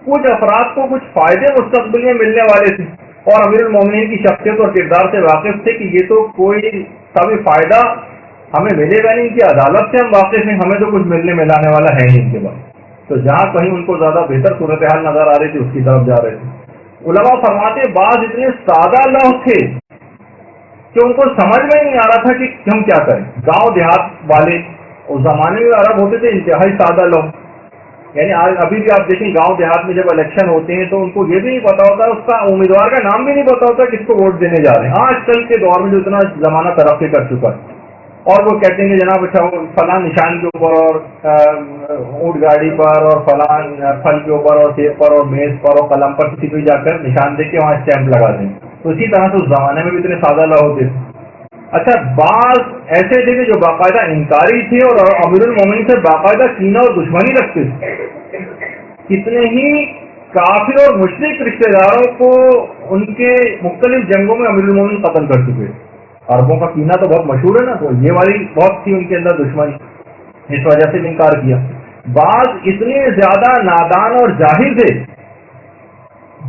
S2: کچھ افراد کو کچھ فائدے مستقبل میں ملنے والے تھے اور امیر المومنین کی شخصیت اور کردار سے واقف تھے کہ یہ تو کوئی سبھی فائدہ ہمیں ملے گا نہیں, کہ عدالت سے ہم واقف ہیں, ہمیں تو کچھ ملنے ملانے والا ہے نہیں ان کے بعد. تو جہاں کہیں ان کو زیادہ بہتر صورتحال نظر آ رہی تھی اس کی طرف جا رہے تھے. علماء فرماتے بعض اتنے سادہ لوگ تھے کہ ان کو سمجھ میں نہیں آ رہا تھا کہ ہم کیا کریں. گاؤں دیہات والے اس زمانے میں عرب ہوتے تھے انتہائی سادہ لوگ, یعنی ابھی بھی آپ دیکھیں گاؤں دیہات میں جب الیکشن ہوتے ہیں تو ان کو یہ بھی نہیں پتا ہوتا, اس کا امیدوار کا نام بھی نہیں پتا ہوتا کس کو ووٹ دینے جا رہے ہیں. آج کل کے دور میں جو اتنا زمانہ ترقی کر چکا ہے, اور وہ کہتے ہیں کہ جناب اچھا فلاں نشان کے اوپر اور اونٹ گاڑی پر اور فلاں پھل کے اوپر اور سیب پر اور میز پر اور قلم پر کسی کو جا کر نشان دے کے وہاں اسٹیمپ لگا دیں. تو اسی طرح سے اس زمانے میں بھی اتنے سادہ لوگ ہوتے تھے. اچھا بعض ایسے تھے جو باقاعدہ انکاری تھے اور امیر المومنین سے باقاعدہ کینہ اور دشمنی رکھتے تھے. کتنے ہی کافر اور مشرک رشتے داروں کو ان کے مختلف جنگوں میں امیر المومنین قتل کر چکے. عربوں کا کینہ تو بہت مشہور ہے نا, تو یہ والی بہت تھی ان کے اندر دشمنی, اس وجہ سے انکار کیا. بعض اتنے زیادہ نادان اور جاہل تھے,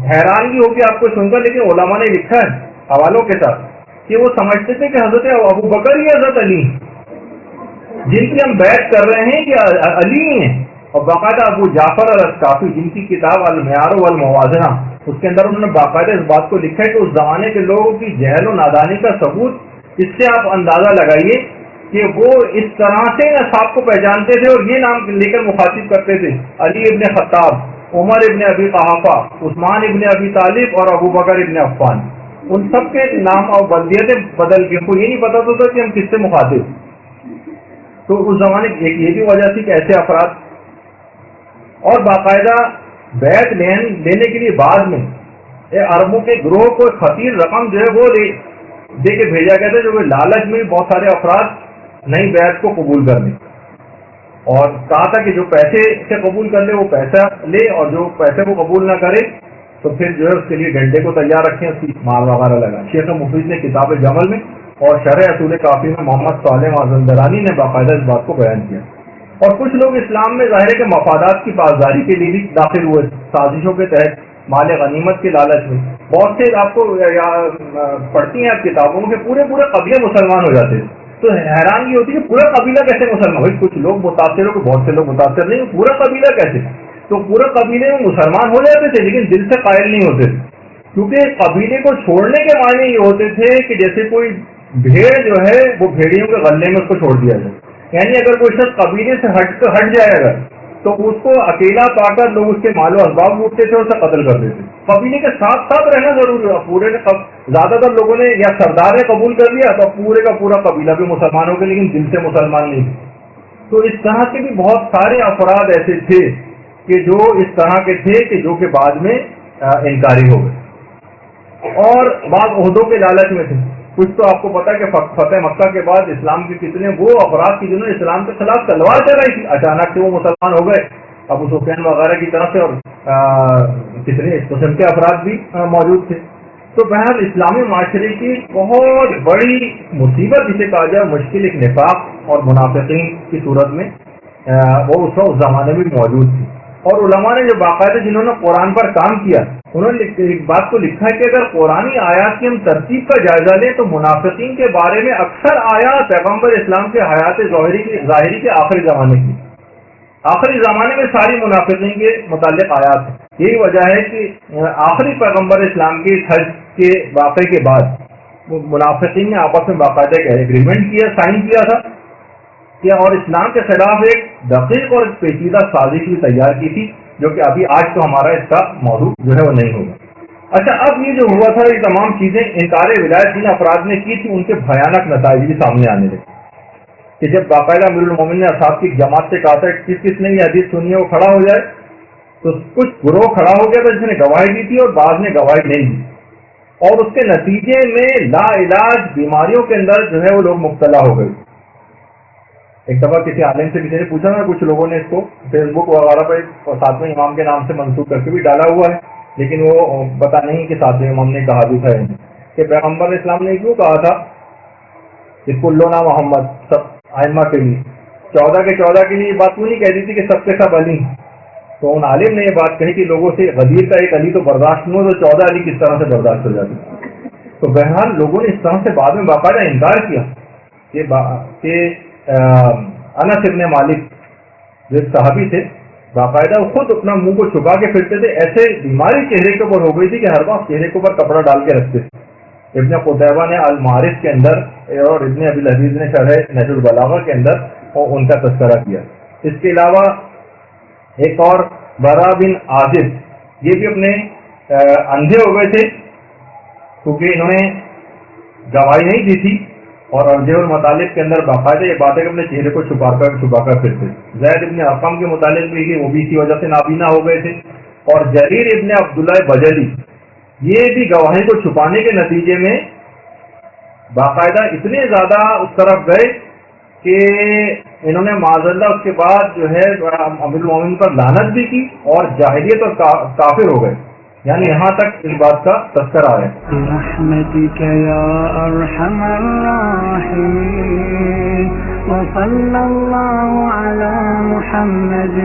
S2: حیرانگی ہوگی آپ کو سن کر, لیکن علماء نے لکھا ہے حوالوں کے ساتھ کہ وہ سمجھتے تھے کہ حضرت ابو بکر یا حضرت علی جن کی ہم بیعت کر رہے ہیں کہ علی ہیں, اور باقاعدہ ابو جعفر الاسقافی جن کی کتاب المعیار والموازنہ اس کے اندر انہوں نے باقاعدہ اس بات کو لکھا ہے کہ اس زمانے کے لوگوں کی جہل و نادانی کا ثبوت اس سے آپ اندازہ لگائیے کہ وہ اس طرح سے اصحاب کو پہچانتے تھے اور یہ نام لے کر مخاطب کرتے تھے, علی ابن خطاب, عمر ابن ابی قحافہ, عثمان ابن ابی طالب اور ابو بکر ابن عفان. ان سب کے نام اور بلدیتیں بدل کے ان کو یہ نہیں پتا ہوتا کہ ہم کس سے مخاطب. تو اس زمانے ایک یہ بھی وجہ تھی کہ ایسے افراد, اور باقاعدہ بیعت لینے کے لیے بعد میں عربوں کے گروہ کو خطیر رقم جو ہے وہ دے کے بھیجا گیا تھا, جو کہ لالچ میں بہت سارے افراد نئی بیعت کو قبول کرنے. اور کہا تھا کہ جو پیسے سے قبول کر لے وہ پیسہ لے، اور جو پیسے کو قبول نہ کرے تو پھر جو ہے اس کے لیے ڈنڈے کو تیار رکھیں، اس کی مال وغیرہ لگائیں۔ شیخ مفید نے کتاب جمل میں اور شرح اصول کافی میں محمد صالح مازندرانی نے باقاعدہ اس بات کو بیان کیا۔ اور کچھ لوگ اسلام میں ظاہر ہے کہ مفادات کی پاسداری کے لیے بھی داخل ہوئے، سازشوں کے تحت مال غنیمت کے لالچ میں۔ بہت سے آپ کو پڑھتی ہیں آپ کتابوں میں کہ پورے قبیلے مسلمان ہو جاتے ہیں، تو حیرانگی ہوتی ہے کہ پورا قبیلہ کیسے مسلمان؟ بھائی کچھ لوگ متاثر ہو کہ بہت سے لوگ متاثر نہیں، پورا قبیلہ کیسے؟ تو پورے قبیلے میں مسلمان ہو جاتے تھے لیکن دل سے قائل نہیں ہوتے تھے، کیونکہ قبیلے کو چھوڑنے کے معنی یہ ہوتے تھے کہ جیسے کوئی بھیڑ جو ہے وہ بھیڑیوں کے غلے میں اس کو چھوڑ دیا جائے، یعنی اگر کوئی شخص قبیلے سے ہٹ جائے گا تو اس کو اکیلا پا کر لوگ اس کے مال و اسباب لوٹتے تھے اور اسے قتل کر دیتے۔ قبیلے کے ساتھ ساتھ رہنا ضروری ہے۔ پورے نے زیادہ تر لوگوں نے یا سردار نے قبول کر لیا تو پورے کا پورا قبیلہ بھی مسلمان ہو گیا لیکن دل سے مسلمان نہیں تھے۔ تو اس طرح کے بھی بہت سارے افراد ایسے تھے کہ جو اس طرح کے تھے کہ جو کہ بعد میں انکاری ہو گئے اور بعض عہدوں کے لالچ میں تھے۔ کچھ تو آپ کو پتا ہے کہ فتح مکہ کے بعد اسلام کے کتنے وہ افراد کی جنہوں نے اسلام کے خلاف تلوار چلائی تھی، اچانک سے وہ مسلمان ہو گئے، ابو سفیان وغیرہ کی طرف سے، اور کتنے اس قسم کے افراد بھی موجود تھے۔ تو بہرحال اسلامی معاشرے کی بہت بڑی مصیبت جسے کہا جائے مشکل ایک نفاق اور منافقین کی صورت میں وہ اس زمانے میں موجود تھی۔ اور علماء نے جو باقاعدہ جنہوں نے قرآن پر کام کیا انہوں نے ایک بات کو لکھا ہے کہ اگر قرآنی آیات کی ہم ترتیب کا جائزہ لیں تو منافقین کے بارے میں اکثر آیات پیغمبر اسلام کے حیات ظاہری کے آخری زمانے میں ساری منافقین کے متعلق آیات ہیں۔ یہی وجہ ہے کہ آخری پیغمبر اسلام کے حج کے واقعے کے بعد منافقین نے آپس میں باقاعدہ ایک ایگریمنٹ کیا، سائن کیا تھا کہ اور اسلام کے خلاف ایک دقیق اور پیچیدہ سازش بھی تیار کی تھی، جو کہ ابھی آج تو ہمارا اس کا موضوع جو ہے وہ نہیں ہوگا۔ اچھا، اب یہ جو ہوا تھا یہ تمام چیزیں انکار ولایت جن افراد نے کی تھی ان کے بھیانک نتائج بھی سامنے آنے لگے کہ جب باقاعدہ امیر المومنین نے اصحاب کی جماعت سے کہا تھا کس نے یہ حدیث سنی ہے وہ کھڑا ہو جائے، تو کچھ گروہ کھڑا ہو گیا تھا جس نے گواہی دی تھی اور بعض نے گواہی نہیں دی، اور اس کے نتیجے میں لا علاج بیماریوں کے اندر جو ہے وہ لوگ مبتلا ہو گئے۔ ایک دفعہ کسی عالم سے کسی نے پوچھا نا، کچھ لوگوں نے اس کو فیس بک وغیرہ پہ ساتویں امام کے نام سے منسوخ کر کے بھی ڈالا ہوا ہے، لیکن وہ پتا نہیں کہ ساتویں امام نے کہا بھی تھا کہ پیغمبر اسلام نے کیوں کہا تھا کہ کلنا محمد، سب ائمہ کے لیے 14 کے 14 کے لیے یہ بات کیوں نہیں کہہ دی تھی کہ سب کے سب علی؟ تو ان عالم نے یہ بات کہی کہ لوگوں سے غدیر کا ایک علی تو برداشت نہیں ہو تو 14 علی کس طرح سے برداشت ہو جاتی۔ تو بہرحال لوگوں نے اس طرح سے بعد میں باقاعدہ انکار کیا کہ انس ابن مالک جو ایک صحابی تھے باقاعدہ خود اپنا منہ کو چھپا کے پھرتے تھے، ایسے بیماری چہرے کے اوپر ہو گئی تھی کہ ہر وقت چہرے کے اوپر کپڑا ڈال کے رکھتے تھے۔ ابن قتیبہ نے المعارف کے اندر اور ابن ابی العزیز نے شرح نہج البلاغہ کے اندر ان کا تذکرہ کیا۔ اس کے علاوہ ایک اور برا بن عازب، یہ بھی اپنے اندھے ہو گئے تھے کیونکہ انہوں نے گواہی نہیں دی تھی، اور ارجح المطالب کے اندر باقاعدہ یہ بات ہے کہ اپنے چہرے کو چھپا کر پھرتے۔ زید ابن ارقم کے متعلق بھی وہ بھی اسی وجہ سے نابینا ہو گئے تھے، اور جریر ابن عبداللہ بجلی یہ بھی گواہی کو چھپانے کے نتیجے میں باقاعدہ اتنے زیادہ اس طرف گئے کہ انہوں نے معاذ اللہ اس کے بعد جو ہے امیر المومنین پر لعنت بھی کی اور جاہلیت اور کافر ہو گئے، یعنی یہاں تک اس بات کا تذکرہ ہے۔
S1: برحمتک یا ارحم الراحمین وصلی اللہ علی محمد